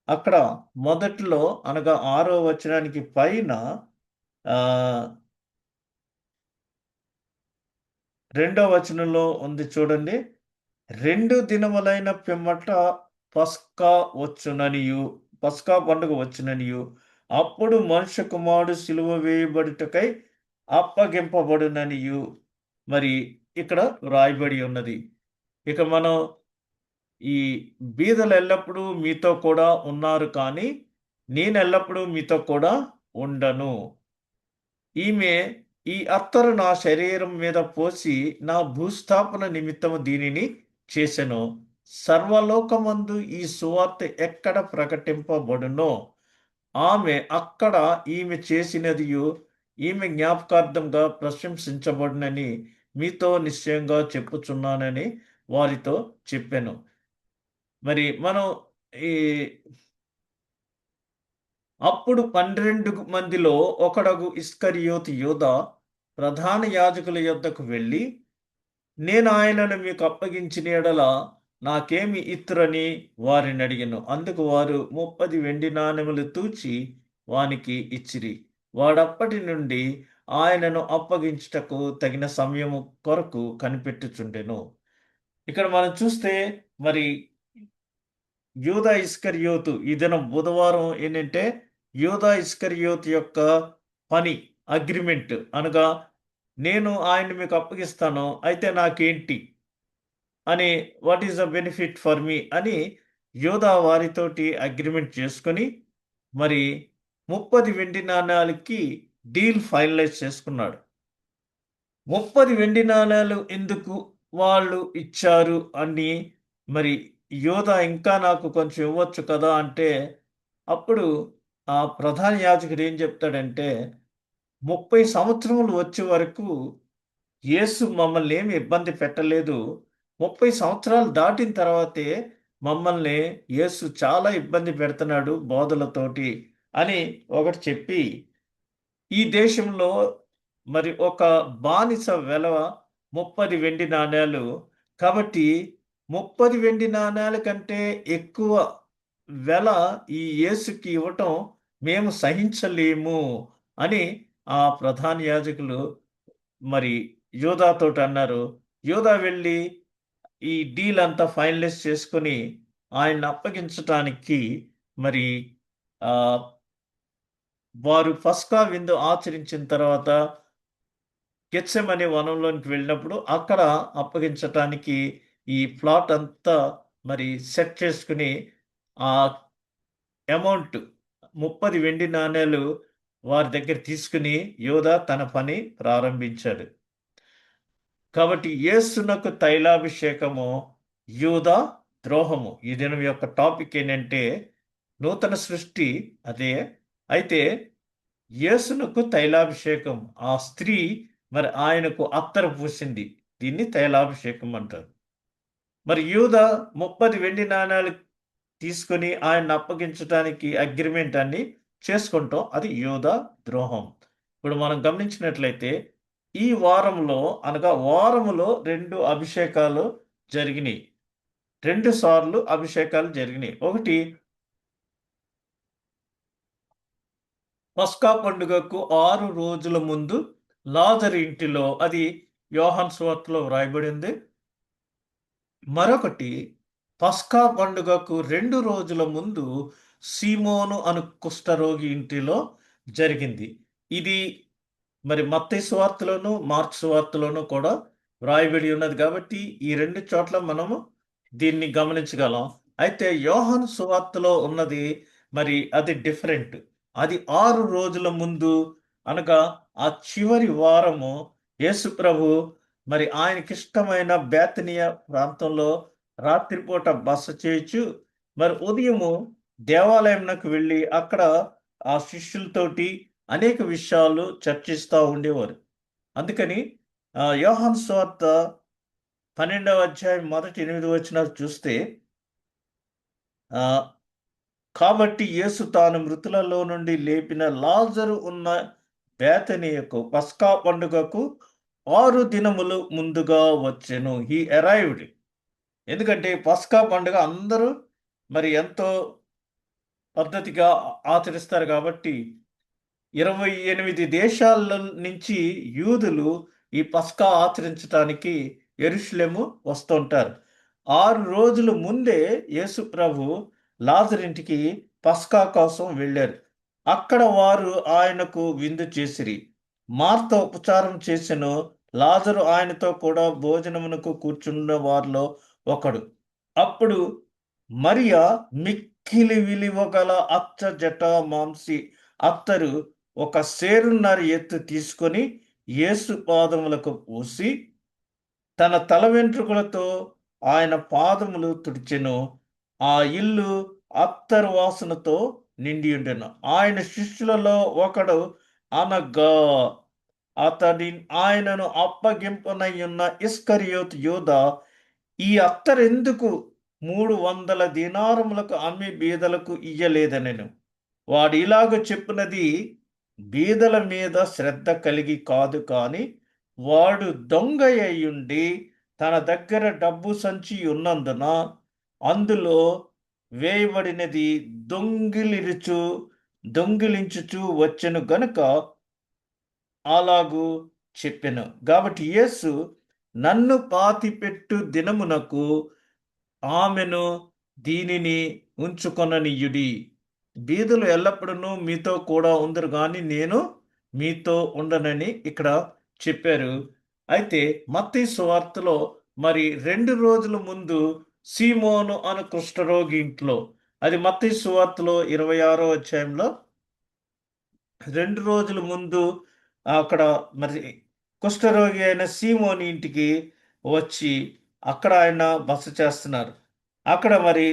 అక్కడ మొదట్లో అనగా 6వ వచనానికి పైన 2వ వచనంలో ఉంది చూడండి. 2 దినములైన పిమ్మట పస్కా పండుగ వచ్చుననియు అప్పుడు మనుష్య కుమారుడు సిలువ వేయబడుటకై అప్పగింపబడుననియు మరి ఇక్కడ రాయబడి ఉన్నది. ఇక మనం ఈ బీదలు ఎల్లప్పుడూ మీతో కూడా ఉన్నారు, కానీ నేను ఎల్లప్పుడూ మీతో కూడా ఉండను. ఈమె ఈ అత్తరు నా శరీరం మీద పోసి నా భూస్థాపన నిమిత్తము దీనిని చేసెను. సర్వలోకమందు ఈ సువార్త ఎక్కడ ప్రకటింపబడునో అక్కడ ఈమె చేసినదియు ఈమె జ్ఞాపకార్థంగా ప్రశంసించబడునని మీతో నిశ్చయంగా చెప్పుచున్నానని వారితో చెప్పాను. మరి మనం ఈ అప్పుడు 12 మందిలో ఒకడగు ఇస్కరియోతు యూదా ప్రధాన యాజకుల యొద్దకు వెళ్ళి, నేను ఆయనను మీకు అప్పగించిన యెడల నాకేమి ఇత్తురని వారిని అడిగెను. అందుకు వారు 30 వెండి నాణెములు తూచి వానికి ఇచ్చిరి. వాడప్పటి నుండి ఆయనను అప్పగించుటకు తగిన సమయము కొరకు కనిపెట్టుచుండెను. ఇక్కడ మనం చూస్తే మరి యూదా ఇస్కరియోతు ఈ దినం బుధవారం ఏంటంటే యూదా ఇస్కరియోతు యొక్క పని అగ్రిమెంట్ అనగా నేను ఆయన్ని మీకు అప్పగిస్తాను, అయితే నాకేంటి అని, what is the benefit for me అని యూదా వారితోటి అగ్రిమెంట్ చేసుకొని మరి 30 వెండి నాణాలకి డీల్ ఫైనలైజ్ చేసుకున్నాడు. 30 వెండి నాణాలు ఎందుకు వాళ్ళు ఇచ్చారు అని మరి యోధా ఇంకా నాకు కొంచెం ఇవ్వచ్చు కదా అంటే, అప్పుడు ఆ ప్రధాన యాజకుడు ఏం చెప్తాడంటే, 30 సంవత్సరములు వచ్చే వరకు యేసు మమ్మల్ని ఏమి ఇబ్బంది పెట్టలేదు, 30 సంవత్సరాలు దాటిన తర్వాతే మమ్మల్ని యేసు చాలా ఇబ్బంది పెడుతున్నాడు బోధలతోటి అని ఒకటి చెప్పి, ఈ దేశంలో మరి ఒక బానిస వెలవ 30 వెండి నాణేలు. కాబట్టి 30 వెండి నాణేల కంటే ఎక్కువ వెల ఈ యేసుకి ఇవ్వటం మేము సహించలేము అని ఆ ప్రధాన యాజకులు మరి యోధాతోటి అన్నారు. యోధా వెళ్ళి ఈ డీల్ అంతా ఫైనలైజ్ చేసుకొని ఆయన్ని అప్పగించటానికి మరి ఆ వారు పస్కా విందు ఆచరించిన తర్వాత గెత్సెమనే వనంలోనికి వెళ్ళినప్పుడు అక్కడ అప్పగించటానికి ఈ ప్లాట్ అంతా మరి సెట్ చేసుకుని ఆ అమౌంట్ 30 వెండి నాణేలు వారి దగ్గర తీసుకుని యోధా తన పని ప్రారంభించాడు. కాబట్టి యేసునకు తైలాభిషేకము, యూదా ద్రోహము. ఈ దినం యొక్క టాపిక్ ఏంటంటే నూతన సృష్టి అదే. అయితే యేసునకు తైలాభిషేకం, ఆ స్త్రీ మరి ఆయనకు అత్తరు పూసింది. దీన్ని తైలాభిషేకం అంటారు. మరి యూదా 30 వెండి నాణాలు తీసుకొని ఆయన్ని అప్పగించడానికి అగ్రిమెంట్ అన్ని చేసుకుంటాం. అది యూదా ద్రోహం. ఇప్పుడు మనం గమనించినట్లయితే ఈ వారంలో అనగా వారములో 2 అభిషేకాలు జరిగినాయి. 2 సార్లు అభిషేకాలు జరిగినాయి. ఒకటి పస్కా పండుగకు 6 రోజుల ముందు లాజరు ఇంటిలో, అది యోహాను సువార్తలో వ్రాయబడింది. మరొకటి పస్కా పండుగకు 2 రోజుల ముందు సీమోను అను కుష్ఠరోగి ఇంటిలో జరిగింది. ఇది మరి మత్తయి సువార్తలోను, మార్కు సువార్తలోను కూడా వ్రాయబడి ఉన్నది కాబట్టి ఈ 2 చోట్ల మనము దీన్ని గమనించగలం. అయితే యోహాను సువార్తలో ఉన్నది మరి అది డిఫరెంట్. అది 6 రోజుల ముందు అనగా ఆ చివరి వారము యేసు ప్రభు మరి ఆయనకిష్టమైన బేతనియ ప్రాంతంలో రాత్రిపూట బస చేయొచ్చు. మరి ఉదయము దేవాలయంకు వెళ్ళి అక్కడ ఆ శిష్యులతోటి అనేక విషయాలు చర్చిస్తూ ఉండేవారు. అందుకని యోహాను సువార్త 12వ అధ్యాయం మొదటి 8 వచనాలు చూస్తే ఆ కాబట్టి యేసు తాను మృతులలో నుండి లేపిన లాజరు ఉన్న బేతనియకు పస్కా పండుగకు 6 దినములు ముందుగా వచ్చెను. He arrived. ఎందుకంటే పస్కా పండుగ అందరూ మరి ఎంతో పద్ధతిగా ఆచరిస్తారు కాబట్టి 28 దేశాల నుంచి యూదులు ఈ పస్కా ఆచరించటానికి యెరూషలేము వస్తుంటారు. 6 రోజుల ముందే యేసు ప్రభు లాజరింటికి పస్కా కోసం వెళ్ళారు. అక్కడ వారు ఆయనకు విందు చేసిరి. మార్త ఉపచారం చేసెను. లాజరు ఆయనతో కూడా భోజనమునకు కూర్చున్న వారిలో ఒకడు. అప్పుడు మరియ మిక్కిలి విలువగల అచ్చ జటా మాంసి అత్తరు ఒక సేరున్నర ఎత్తు తీసుకొని యేసు పాదములకు పూసి తన తల వెంట్రుకలతో ఆయన పాదములు తుడిచెను. ఆ ఇల్లు అత్తరు వాసనతో నిండి ఉండెను. ఆయన శిష్యులలో ఒకడు అనగా ఆయనను అప్పగింపనయ్యున్న ఇస్కరియోతు యూదా ఈ అత్తరెందుకు 300 దీనారములకు అమ్మి బీదలకు ఇయ్యలేదనెను. వాడు ఇలాగ చెప్పినది బీదల మీద శ్రద్ధ కలిగి కాదు కాని వాడు దొంగ అయ్యుండి తన దగ్గర డబ్బు సంచి ఉన్నందున అందులో వేయబడినది దొంగిలించుచు వచ్చెను గనుక అలాగూ చెప్పెను. కాబట్టి యేసు నన్ను పాతిపెట్టు దినమునకు ఆమెను దీనిని ఉంచుకొననీయుడి. బీదలు ఎల్లప్పుడూ మీతో కూడా ఉందరు గాని నేను మీతో ఉండనని ఇక్కడ చెప్పారు. అయితే మత్తయి సువార్తలో మరి 2 రోజుల ముందు సీమోను అను కుష్ఠరోగి ఇంట్లో, అది మత్తయి సువార్తలో 26వ అధ్యాయంలో 2 రోజుల ముందు అక్కడ మరి కుష్ఠరోగి అయిన సీమోని ఇంటికి వచ్చి అక్కడ ఆయన బస చేస్తున్నారు. అక్కడ మరి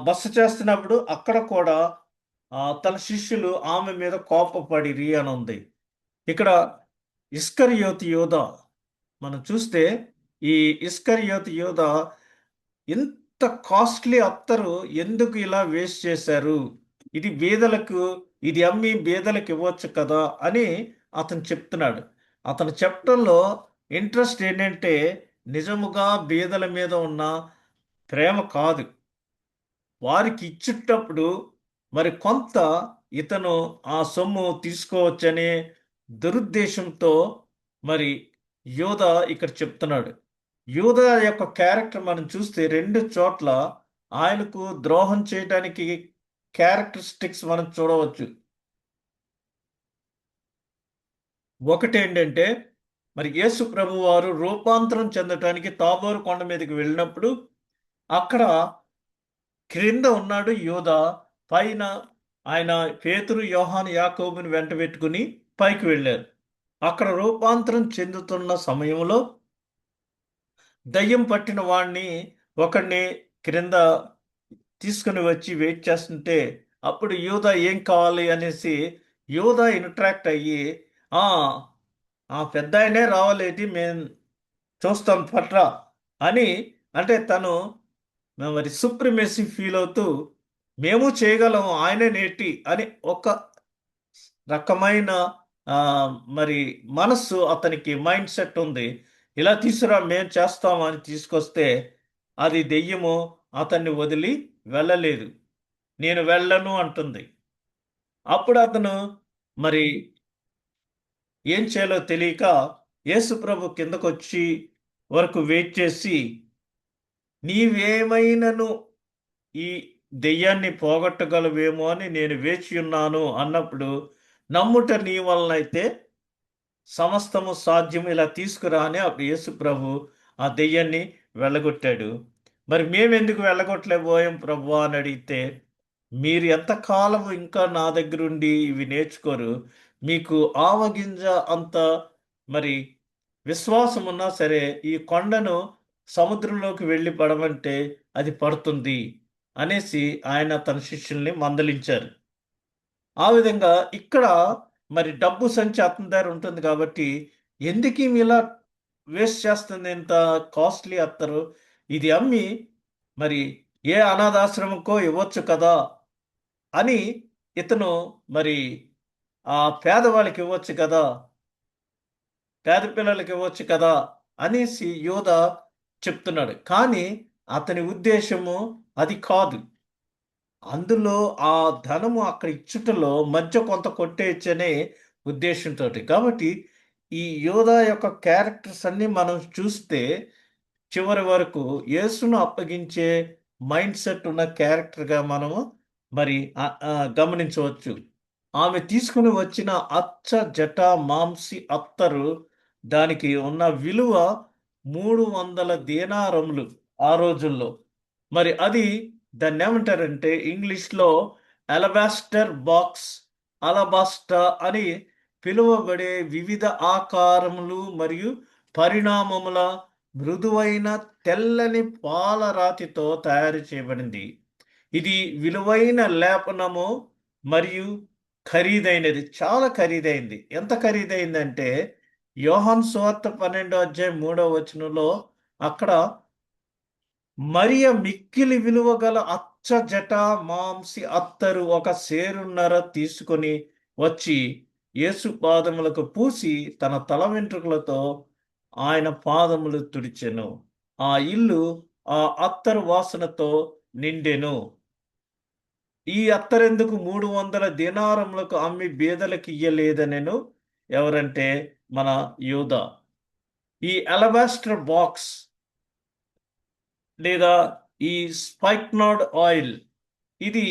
బస చేస్తున్నప్పుడు అక్కడ కూడా తన శిష్యులు ఆమె మీద కోపపడిరి అని ఉంది. ఇక్కడ ఇస్కరియోతు యూదా మనం చూస్తే ఈ ఇస్కరియోతు యూదా ఇంత కాస్ట్లీ అత్తరు ఎందుకు ఇలా వేస్ట్ చేశారు? ఇది బీదలకు, ఇది అమ్మి బీదలకు ఇవ్వచ్చు కదా అని అతను చెప్తున్నాడు. అతను చెప్పటంలో ఇంట్రెస్ట్ ఏంటంటే నిజముగా బీదల మీద ఉన్న ప్రేమ కాదు. వారికి ఇచ్చేటప్పుడు మరి కొంత ఇతను ఆ సొమ్ము తీసుకోవచ్చనే దురుద్దేశంతో మరి యోధా ఇక్కడ చెప్తున్నాడు. యోధా యొక్క క్యారెక్టర్ మనం చూస్తే రెండు చోట్ల ఆయనకు ద్రోహం చేయడానికి క్యారెక్టరిస్టిక్స్ మనం చూడవచ్చు. ఒకటేంటంటే మరి యేసు ప్రభు వారు రూపాంతరం చెందటానికి తాబోరు కొండ మీదకి వెళ్ళినప్పుడు అక్కడ క్రింద ఉన్నాడు యోధా, పైన ఆయన పేతురు, యోహాను, యాకోబుని వెంట పెట్టుకుని పైకి వెళ్ళారు. అక్కడ రూపాంతరం చెందుతున్న సమయంలో దయ్యం పట్టిన వాడిని ఒకడిని క్రింద తీసుకుని వచ్చి వెయిట్ చేస్తుంటే అప్పుడు యూదా ఏం కావాలి అనేసి యూదా ఇంట్రాక్ట్ అయ్యి ఆ ఆ పెద్ద ఆయనే రావాలేటి మేము చూస్తాం పట్రా అని, అంటే తను మరి సుప్రిమేసీ ఫీల్ అవుతూ మేము చేయగలము ఆయనే నేటి అని ఒక రకమైన ఆ, మరి మనస్సు అతనికి మైండ్ సెట్ ఉంది. ఇలా తీసుకురా మేము చేస్తాం అని తీసుకొస్తే అది దెయ్యము అతన్ని వదిలి వెళ్ళలేదు. నేను వెళ్ళను అంటుంది. అప్పుడు అతను మరి ఏం చేయాలో తెలియక యేసు ప్రభు కిందకొచ్చి వరకు వెయిట్ చేసి నీవేమైనను ఈ దెయ్యాన్ని పోగొట్టగలవేమో అని నేను వేచి ఉన్నాను అన్నప్పుడు నమ్ముట నీ వలనైతే సమస్తము సాధ్యం, ఇలా తీసుకురా అని అప్పుడు యేసు ప్రభు ఆ దెయ్యాన్ని వెళ్ళగొట్టాడు. మరి మేమెందుకు వెళ్ళగొట్టలేకపోయాం ప్రభు అని అడిగితే మీరు ఎంతకాలం ఇంకా నా దగ్గరుండి ఇవి నేర్చుకోరు, మీకు ఆవగింజ అంత మరి విశ్వాసం ఉన్నా సరే ఈ కొండను సముద్రంలోకి వెళ్ళి పడమంటే అది పడుతుంది అనేసి ఆయన తన శిష్యుల్ని మందలించారు. ఆ విధంగా ఇక్కడ మరి డబ్బు సంచి అతని దగ్గర ఉంటుంది కాబట్టి ఎందుకు ఈమె ఇలా వేస్ట్ చేస్తుంది, ఇంత కాస్ట్లీ అత్తరు, ఇది అమ్మి మరి ఏ అనాథాశ్రమంకో ఇవ్వచ్చు కదా అని ఇతను మరి ఆ పేదవాళ్ళకి ఇవ్వచ్చు కదా, పేద పిల్లలకి ఇవ్వచ్చు కదా అనేసి యోధ చెప్తున్నాడు. కానీ అతని ఉద్దేశము అది కాదు. అందులో ఆ ధనము అక్కడ ఇచ్చుటలో మధ్య కొంత కొట్టేయచ్చనే ఉద్దేశంతో. కాబట్టి ఈ యోధా యొక్క క్యారెక్టర్స్ అన్ని మనం చూస్తే చివరి వరకు యేసును అప్పగించే మైండ్ సెట్ ఉన్న క్యారెక్టర్గా మనము మరి గమనించవచ్చు. ఆమె తీసుకుని వచ్చిన అచ్చ జట మాంసి అత్తరు దానికి ఉన్న విలువ 300 దీనారములు ఆ రోజుల్లో. మరి అది దాన్ని ఏమంటారంటే ఇంగ్లీష్లో అలబాస్టర్ బాక్స్, అలబాస్టా అని పిలువబడే వివిధ ఆకారములు మరియు పరిణామముల మృదువైన తెల్లని పాలరాతితో తయారు చేయబడింది. ఇది విలువైన లేపనము మరియు ఖరీదైనది, చాలా ఖరీదైంది. ఎంత ఖరీదైందంటే యోహాను సువార్త 12 అధ్యాయం 3 వచనంలో అక్కడ మరియ మిక్కిలి విలువ గల అచ్చ జట మాంసి అత్తరు ఒక సేరున్నర తీసుకొని వచ్చి యేసు పాదములకు పూసి తన తల వెంట్రుకలతో ఆయన పాదములు తుడిచెను. ఆ ఇల్లు ఆ అత్తరు వాసనతో నిండెను. ఈ అత్తరెందుకు 300 దీనారములకు అమ్మి బీదలకు ఇయ్యలేదనెను. ఎవరంటే మన యూదా. ఈ అలబాస్టర్ బాక్స్ లేదా ఈ స్పైక్నాడ్ ఆయిల్, ఇది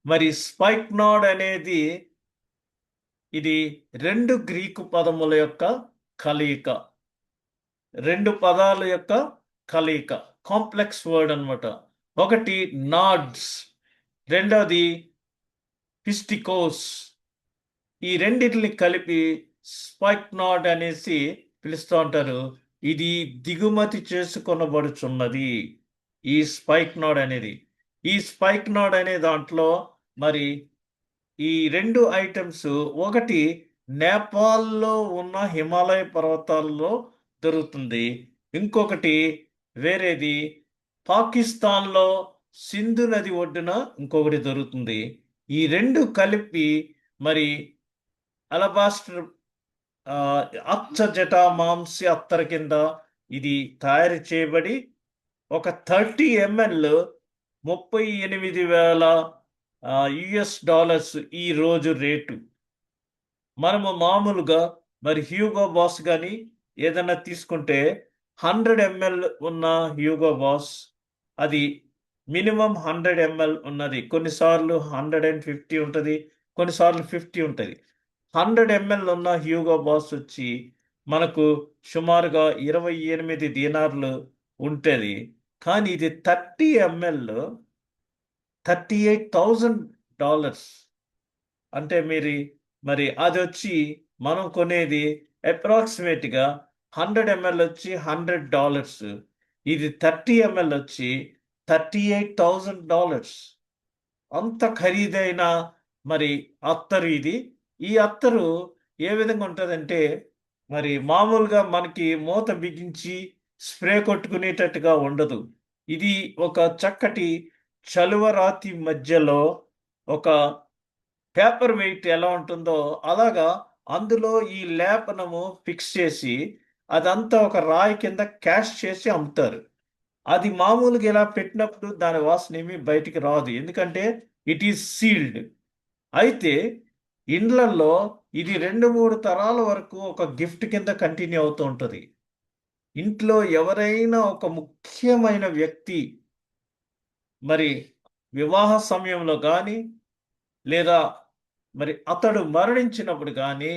మరి స్పైక్నాడ్ అనేది ఇది రెండు గ్రీకు పదముల యొక్క కలయిక, రెండు పదాల యొక్క కలయిక, కాంప్లెక్స్ వర్డ్ అన్నమాట. ఒకటి నాడ్స్, రెండోది పిస్టికోస్. ఈ రెండింటిని కలిపి స్పైక్నాడ్ అనేసి పిలుస్తూ ఉంటారు. ఇది దిగుమతి చేసుకొనబడుచున్నది ఈ స్పైక్నాడ్ అనేది. ఈ స్పైక్నాడ్ అనే దాంట్లో మరి ఈ రెండు ఐటమ్స్, ఒకటి నేపాల్లో ఉన్న హిమాలయ పర్వతాల్లో దొరుకుతుంది, ఇంకొకటి వేరేది పాకిస్తాన్‌లో సింధు నది ఒడ్డున ఇంకొకటి దొరుకుతుంది. ఈ 2 కలిపి మరి అలబాస్టర్ అచ్చ జటామాంసి అత్తరు కింద ఇది తయారు చేయబడి ఒక 30 ఎంఎల్ $38,000 ఈ రోజు రేటు. మనము మామూలుగా మరి హ్యూగో బాస్ గాని ఏదైనా తీసుకుంటే 100 ఎంఎల్ ఉన్న హ్యూగో బాస్ అది మినిమం 100 ఎంఎల్ ఉన్నది. కొన్నిసార్లు 150 ఉంటది. కొన్నిసార్లు 50 ఉంటది. 100 ఎంఎల్ ఉన్న హ్యూగో బాస్ వచ్చి మనకు సుమారుగా 28 దీనార్లు ఉంటది. కానీ ఇది 30 ఎంఎల్ $38,000. అంటే మరి అదొచ్చి మనం కొనేది అప్రాక్సిమేట్‌గా 100 ఎంఎల్ వచ్చి $100. ఇది 30 ఎంఎల్ వచ్చి $38,000. అంత ఖరీదైన మరి అత్తరు ఇది. ఈ అత్తరు ఏ విధంగా ఉంటదంటే, మరి మామూలుగా మనకి మూత బిగించి స్ప్రే కొట్టుకునేటట్టుగా ఉండదు. ఇది ఒక చక్కటి చలువరాతి మధ్యలో ఒక పేపర్ వెయిట్ ఎలా ఉంటుందో అలాగా అందులో ఈ లేపనము ఫిక్స్ చేసి అదంతా ఒక రాయి కింద క్యాష్ చేసి అమ్ముతారు. అది మామూలుగా ఇలా పెట్టినప్పుడు దాని వాసనేమి బయటికి రాదు. ఎందుకంటే ఇట్ ఈస్ సీల్డ్. అయితే ఇండ్లల్లో ఇది 2, 3 తరాల వరకు ఒక గిఫ్ట్ కింద కంటిన్యూ అవుతూ ఉంటది. ఇంట్లో ఎవరైనా ఒక ముఖ్యమైన వ్యక్తి మరి వివాహ సమయంలో గాని, లేదా మరి అతడు మరణించినప్పుడు గాని,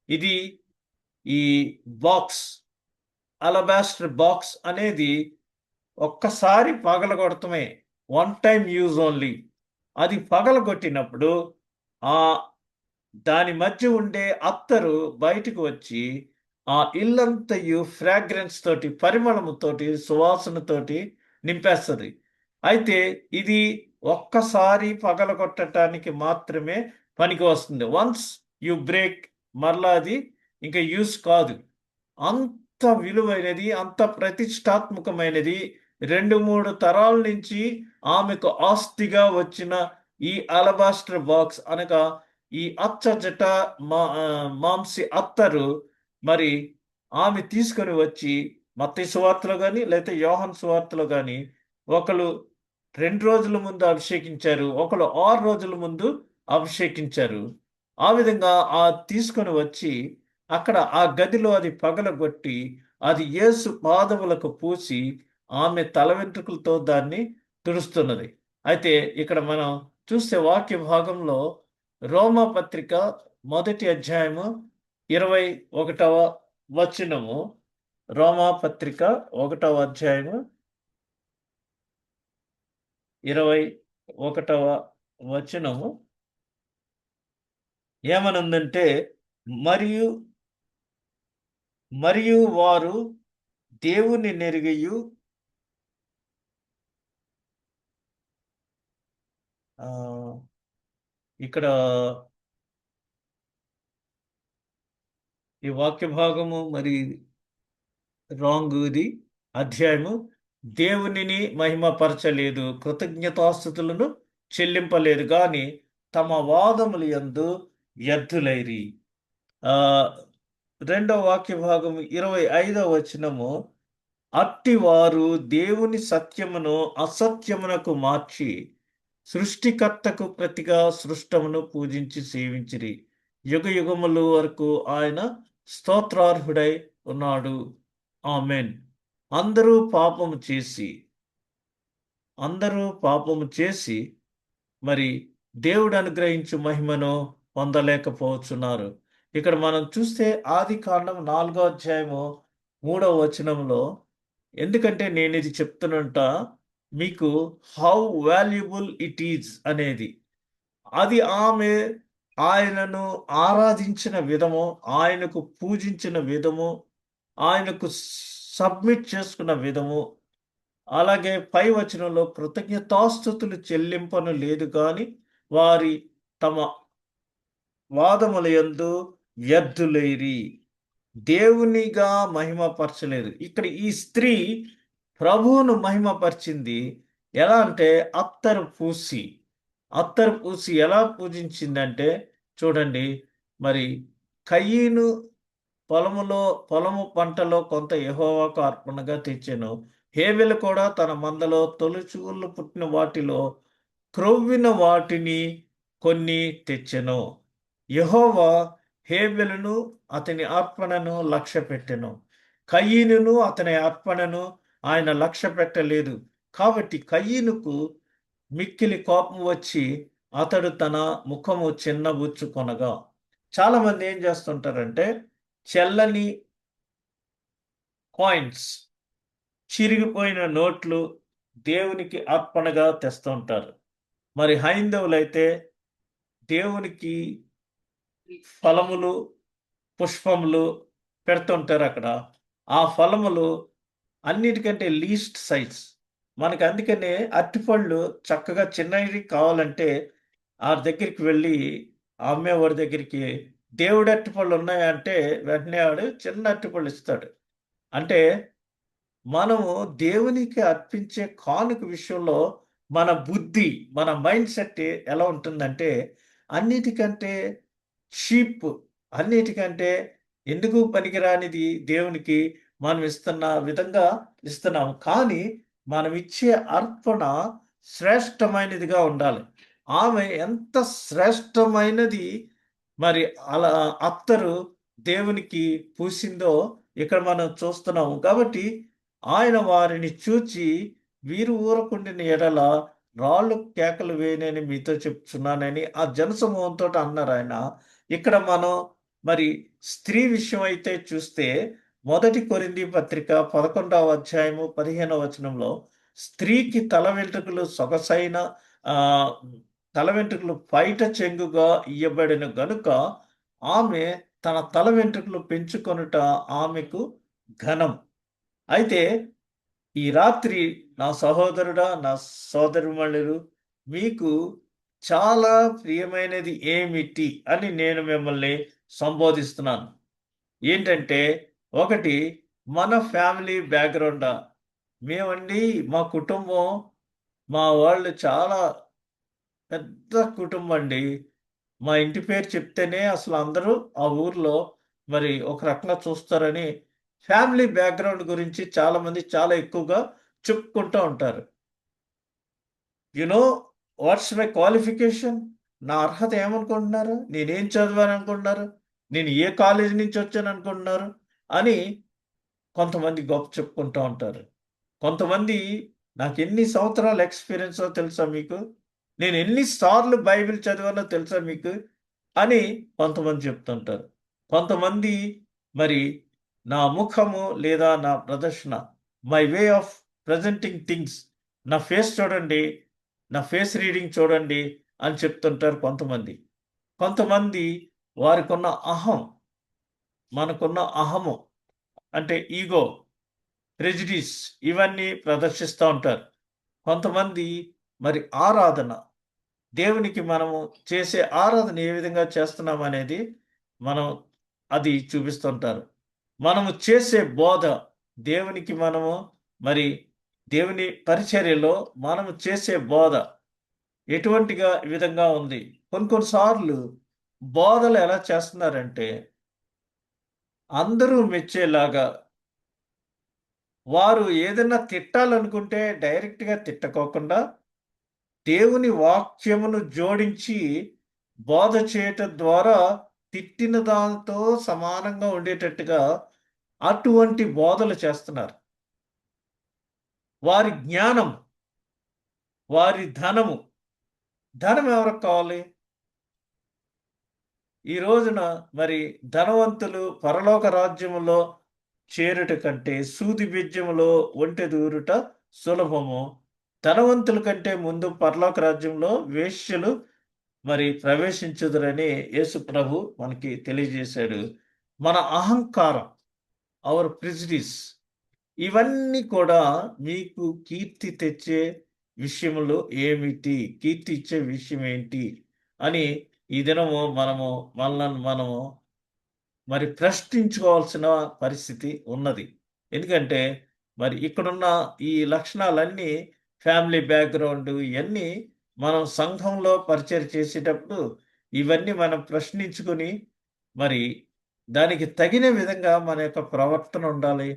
ఇది ఈ బాక్స్ అలబాస్టర్ బాక్స్ అనేది ఒక్కసారి పగలగొడటమే. One time use only. అది పగలగొట్టినప్పుడు ఆ దాని మధ్య ఉండే అత్తరు బయటకు వచ్చి ఆ ఇల్లంతయు ఫ్రాగ్రెన్స్ తోటి, పరిమళముతోటి, సువాసనతోటి నింపేస్తది. అయితే ఇది ఒక్కసారి పగలగొట్టటానికి మాత్రమే పనికి వస్తుంది. వన్స్ యూ బ్రేక్ మరలా అది ఇంక యూజ్ కాదు. అంత విలువైనది, అంత ప్రతిష్టాత్మకమైనది 2, 3 తరాల నుంచి ఆమెకు ఆస్తిగా వచ్చిన ఈ అలబాస్టర్ బాక్స్ అనగా ఈ అచ్చజట మాంసి అత్తరు మరి ఆమె తీసుకొని వచ్చి మత్తయి సువార్తలో గాని, లేతే యోహాను సువార్తలో గాని ఒకళ్ళు 2 రోజుల ముందు అభిషేకించారు. ఒకళ్ళు 6 రోజుల ముందు అభిషేకించారు. ఆ విధంగా తీసుకొని వచ్చి అక్కడ ఆ గదిలో అది పగలగొట్టి అది యేసు పాదములకు పూసి ఆమె తల వెంట్రుకలతో దాన్ని తుడుస్తున్నది. అయితే ఇక్కడ మనం చూస్తే వాక్య భాగంలో రోమా పత్రిక మొదటి అధ్యాయము 21వ వచనము. రోమా పత్రిక 1వ అధ్యాయము 21వ వచనము ఏమనుందంటే, మరియు మరియు వారు దేవుని నెరిగియు ఇక్కడ ఈ వాక్య భాగము మరి రాంగ్ ఇది అధ్యాయము. దేవునిని మహిమపరచలేదు, కృతజ్ఞతాస్తుతులను చెల్లింపలేదు గాని తమ వాదములు యందు వ్యర్థులైరి. రెండవ వాక్య భాగము 25వ వచనము, అట్టివారు దేవుని సత్యమును అసత్యమునకు మార్చి సృష్టికర్తకు ప్రతిగా సృష్టమును పూజించి సేవించిరి. యుగ యుగములు వరకు ఆయన స్తోత్రార్హుడై ఉన్నాడు. ఆమెన్. అందరూ పాపము చేసి మరి దేవుడు అనుగ్రహించు మహిమను పొందలేకపోతున్నారు. ఇక్కడ మనం చూస్తే ఆదికాండం 4వ అధ్యాయము 3వ వచనంలో, ఎందుకంటే నేను ఇది చెప్తున్నంట మీకు హౌ వాల్యుబుల్ ఇట్ ఈజ్ అనేది. అది ఆమె ఆయనను ఆరాధించిన విధము, ఆయనకు పూజించిన విధము, ఆయనకు సబ్మిట్ చేసుకున్న విధము, అలాగే పై వచనంలో కృతజ్ఞతాస్తుతులు చెల్లింపను లేదు గాని వారి తమ వాదముల యందు వ్యర్థులైరి, దేవునిగా మహిమపరచలేదు. ఇక్కడ ఈ స్త్రీ ప్రభువును మహిమపరిచింది. ఎలా అంటే అత్తరు పూసి ఎలా పూజించిందంటే చూడండి, మరి కయీను పొలము పంటలో కొంత యెహోవాకు అర్పణగా తెచ్చెను. హేబెలు కూడా తన మందలో తొలిచూలు పుట్టిన వాటిలో క్రొవ్విన వాటిని కొన్ని తెచ్చెను. యెహోవా హేబెలును అతని అర్పణను లక్ష్యపెట్టెను. కయీనును అతని అర్పణను ఆయన లక్ష్యపెట్టలేదు. కాబట్టి కయీనుకు మిక్కిలి కోపం వచ్చి అతడు తన ముఖము చిన్నబుచ్చుకొనగా. చాలామంది ఏం చేస్తుంటారంటే చెల్లని కాయిన్స్, చిరిగిపోయిన నోట్లు దేవునికి అర్పణగా తెస్తూ ఉంటారు. మరి హైందవులైతే దేవునికి ఫలములు, పుష్పములు పెడుతుంటారు అక్కడ. ఆ ఫలములు అన్నిటికంటే లీస్ట్ సైజ్. మనకు అందుకనే అరటిపళ్ళు చక్కగా చిన్నవి కావాలంటే దగ్గరికి వెళ్ళి అమ్మేవాడి దగ్గరికి దేవుడి అరటిపళ్ళు ఉన్నాయంటే వెంటనే వాడు చిన్న అరటిపళ్ళు ఇస్తాడు. అంటే మనము దేవునికి అర్పించే కానుక విషయంలో మన బుద్ధి, మన మైండ్ సెట్ ఎలా ఉంటుందంటే అన్నిటికంటే చీప్, అన్నిటికంటే ఎందుకు పనికిరానిది దేవునికి మనం ఇస్తున్న విధంగా ఇస్తున్నాము. కానీ మనం ఇచ్చే అర్పణ శ్రేష్టమైనదిగా ఉండాలి. ఆమె ఎంత శ్రేష్టమైనది మరి అలా అత్తరు దేవునికి పూసిందో ఇక్కడ మనం చూస్తున్నాము. కాబట్టి ఆయన వారిని చూచి వీరు ఊరకుండిన ఎడల రాళ్ళు కేకలు వేయనని మీతో చెప్తున్నానని ఆ జనసమూహంతో అన్నారాయన. ఇక్కడ మనం మరి స్త్రీ విషయం అయితే చూస్తే మొదటి కొరింథీ పత్రిక 11వ అధ్యాయము 15వ వచనంలో స్త్రీకి తల వెంట్రుకలు సొగసైన ఆహ్, తల వెంట్రుకలు పైట చెంగుగా ఇయ్యబడిన గనుక ఆమె తన తల వెంట్రుకలు పెంచుకొనుట ఆమెకు ఘనం. అయితే ఈ రాత్రి నా సహోదరుడా, నా సోదరిమణులు, మీకు చాలా ప్రియమైనది ఏమిటి అని నేను మిమ్మల్ని సంబోధిస్తున్నాను. ఏంటంటే, ఒకటి మన ఫ్యామిలీ బ్యాక్‌గ్రౌండా. మేమండి మా కుటుంబం, మా వాళ్ళు చాలా పెద్ద కుటుంబమండి. మా ఇంటి పేరు చెప్తేనే అసలు అందరూ ఆ ఊర్లో మరి ఒక రకంగా చూస్తారని ఫ్యామిలీ బ్యాక్‌గ్రౌండ్ గురించి చాలామంది చాలా ఎక్కువగా చెప్పుకుంటూ ఉంటారు. You know what's my qualification? నా అర్హత ఏమనుకుంటున్నారు? నేనేం చదివాననుకుంటున్నారు? నేను ఏ కాలేజీ నుంచి వచ్చాననుకుంటున్నారు? అని కొంతమంది గొప్ప చెప్పుకుంటూ ఉంటారు. కొంతమంది నాకెన్ని సంవత్సరాల ఎక్స్‌పీరియన్సో తెలుసా మీకు? నేను ఎన్ని సార్లు బైబిల్ చదివానో తెలుసా మీకు? అని కొంతమంది చెప్తుంటారు. కొంతమంది మరి నా ముఖము లేదా నా ప్రదర్శన, my way of presenting things, నా ఫేస్ చూడండి, నా ఫేస్ రీడింగ్ చూడండి అని చెప్తుంటారు కొంతమంది. కొంతమంది వారికున్న మనకున్న అహము అంటే ఈగో, ప్రెజుడిస్ ఇవన్నీ ప్రదర్శిస్తా ఉంటారు. కొంతమంది మరి ఆరాధన, దేవునికి మనము చేసే ఆరాధన ఏ విధంగా చేస్తున్నామనేది మనం అది చూపిస్తుంటారు. మనము చేసే బోధ దేవునికి మనము మరి దేవుని పరిచర్యలో మనము చేసే బోధ ఎటువంటిగా విధంగా ఉంది. కొన్ని కొన్ని సార్లు బోధలు ఎలా చేస్తున్నారంటే అందరూ మెచ్చేలాగా వారు ఏదన్నా తిట్టాలనుకుంటే డైరెక్ట్‌గా తిట్టకోకుండా దేవుని వాక్యమును జోడించి బోధ చేయటం ద్వారా తిట్టిన దానితో సమానంగా ఉండేటట్టుగా అటువంటి బోధలు చేస్తున్నారు. వారి జ్ఞానం, వారి ధనం ఎవరికి కావాలి? ఈ రోజున మరి ధనవంతులు పరలోక రాజ్యములో చేరుట కంటే సూది బెజ్యములో ఒంటె దూరుట సులభము. ధనవంతుల కంటే ముందు పరలోక రాజ్యంలో వేశ్యలు మరి ప్రవేశించుదురని యేసు ప్రభు మనకి తెలియజేశాడు. మన అహంకారం, అవర్ ప్రెజుడిస్ ఇవన్నీ కూడా మీకు కీర్తి తెచ్చే విషయములు ఏమిటి? కీర్తి ఇచ్చే విషయం ఏంటి? అని ఈ దినము మనల్ని మనము మరి ప్రశ్నించుకోవాల్సిన పరిస్థితి ఉన్నది. ఎందుకంటే మరి ఇక్కడున్న ఈ లక్షణాలన్నీ ఫ్యామిలీ బ్యాక్గ్రౌండ్ ఇవన్నీ మనం సంఘంలో పరిచయం చేసేటప్పుడు ఇవన్నీ మనం ప్రశ్నించుకుని మరి దానికి తగిన విధంగా మన యొక్క ప్రవర్తన ఉండాలి.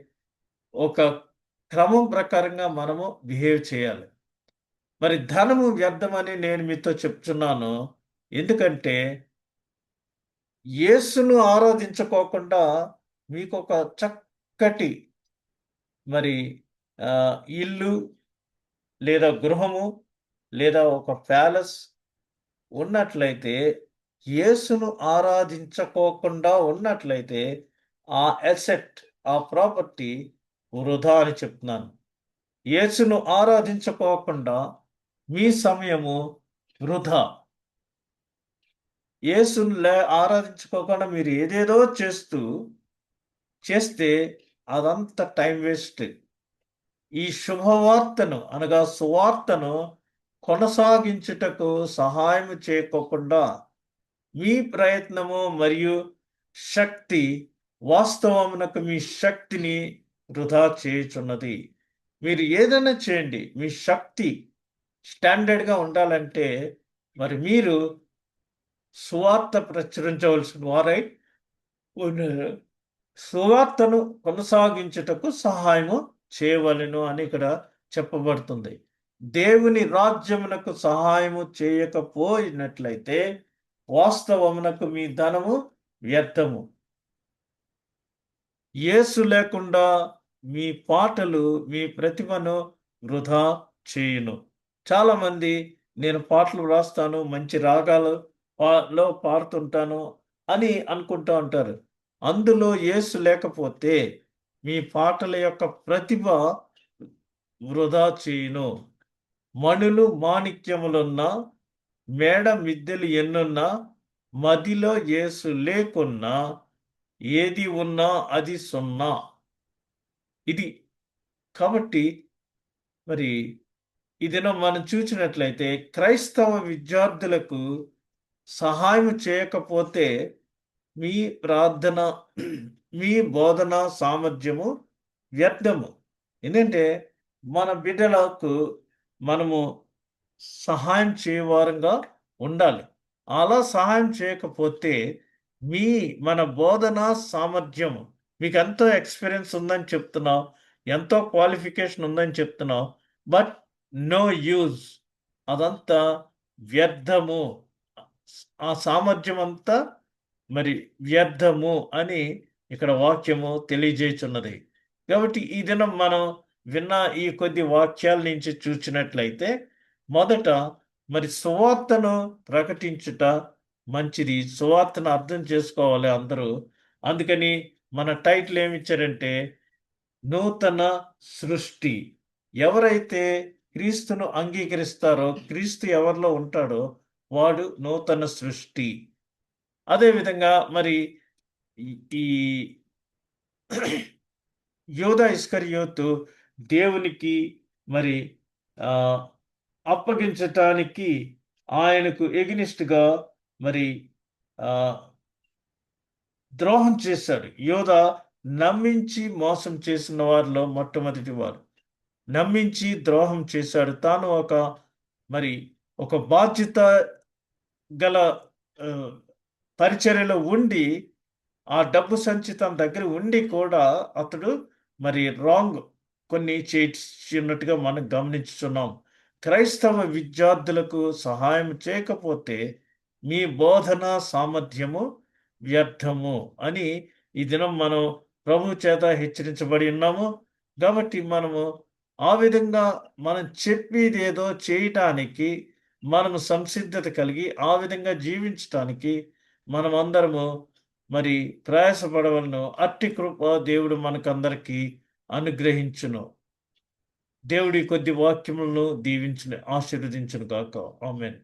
ఒక క్రమం ప్రకారంగా మనము బిహేవ్ చేయాలి. మరి ధనము వ్యర్థమని నేను మీతో చెప్తున్నాను. ఎందుకంటే యేసును ఆరాధించుకోకుండా మీకొక చక్కటి మరి ఇల్లు లేదా గృహము లేదా ఒక ప్యాలెస్ ఉన్నట్లయితే, యేసును ఆరాధించుకోకుండా ఉన్నట్లయితే ఆ అసెట్, ఆ ప్రాపర్టీ వృధా అని చెప్తున్నాను. యేసును ఆరాధించుకోకుండా మీ సమయము వృధా. యేసును ఆరాధించుకోకుండా మీరు ఏదేదో చేస్తే అదంతా టైం వేస్ట్. ఈ శుభవార్తను అనగా సువార్తను కొనసాగించుటకు సహాయం చేయకోకుండా మీ ప్రయత్నము మరియు శక్తి వాస్తవమునకు మీ శక్తిని వృధా చేయుచున్నది. మీరు ఏదైనా చేయండి, మీ శక్తి స్టాండర్డ్గా ఉండాలంటే మరి మీరు సువార్త ప్రచురించవలసిన వారై ఉన్నారు. సువార్తను కొనసాగించుటకు సహాయము చేయవలెను అని ఇక్కడ చెప్పబడుతుంది. దేవుని రాజ్యమునకు సహాయము చేయకపోయినట్లయితే వాస్తవమునకు మీ ధనము వ్యర్థము. యేసు లేకుండా మీ పాటలు మీ ప్రతిభను వృధా చేయును. చాలామంది నేను పాటలు వ్రాస్తాను, మంచి రాగాలు లో పాడుతుంటాను అని అనుకుంటూ ఉంటారు. అందులో యేసు లేకపోతే మీ పాటల యొక్క ప్రతిభ వృధా చేయును. మణులు మాణిక్యములున్నా, మేడ మిద్దెలు ఎన్నున్నా, మదిలో యేసు లేకున్నా ఏది ఉన్నా అది సున్నా. ఇది కాబట్టి మరి ఈ దినం మనం చూసినట్లయితే క్రైస్తవ విద్యార్థులకు సహాయం చేయకపోతే మీ ప్రార్థన, మీ బోధన సామర్థ్యము వ్యర్థము. ఎందుకంటే మన బిడ్డలకు మనము సహాయం చేయవారంగా ఉండాలి. అలా సహాయం చేయకపోతే మన బోధన సామర్థ్యము మీకు ఎంతో ఎక్స్పీరియన్స్ ఉందని చెప్తున్నావు, ఎంతో క్వాలిఫికేషన్ ఉందని చెప్తున్నావు, బట్ నో యూజ్. అదంతా వ్యర్థము. ఆ సామర్థ్యం అంతా మరి వ్యర్థము అని ఇక్కడ వాక్యము తెలియజేయుచున్నది. కాబట్టి ఈ దినం మనం విన్న ఈ కొద్ది వాక్యాల నుంచి చూసినట్లయితే మొదట మరి సువార్తను ప్రకటించుట మంచిది. సువార్తను అర్థం చేసుకోవాలి అందరూ. అందుకని మన టైటిల్ ఏమిచ్చారంటే నూతన సృష్టి. ఎవరైతే క్రీస్తును అంగీకరిస్తారో, క్రీస్తు ఎవరిలో ఉంటాడో వాడు నూతన సృష్టి. అదేవిధంగా మరి ఈ యోధా ఇస్కరియోతు దేవునికి మరి అప్పగించటానికి ఆయనకు ఎగనిస్ట్గా మరి ద్రోహం చేశాడు. యోధా నమ్మించి మోసం చేసిన వారిలో మొట్టమొదటి వారు. నమ్మించి ద్రోహం చేశాడు. తాను ఒక బాధ్యత గల పరిచర్యలో ఉండి ఆ డబ్బు సంచి తన దగ్గర ఉండి కూడా అతడు మరి రాంగ్ కొన్ని చేసినట్టుగా మనం గమనించుతున్నాం. క్రైస్తవ విద్యార్థులకు సహాయం చేయకపోతే మీ బోధన సామర్థ్యము వ్యర్థము అని ఈ దినం మనం ప్రభు చేత హెచ్చరించబడి ఉన్నాము. కాబట్టి మనము ఆ విధంగా మనం చెప్పేది ఏదో చేయటానికి మనము సంసిద్ధత కలిగి ఆ విధంగా జీవించటానికి మనమందరము మరి ప్రయాసపడవలను. అట్టి కృప దేవుడు మనకందరికీ అనుగ్రహించును. దేవుడి కొద్ది వాక్యములను దీవించును, ఆశీర్వదించును గాక. ఆమేన్.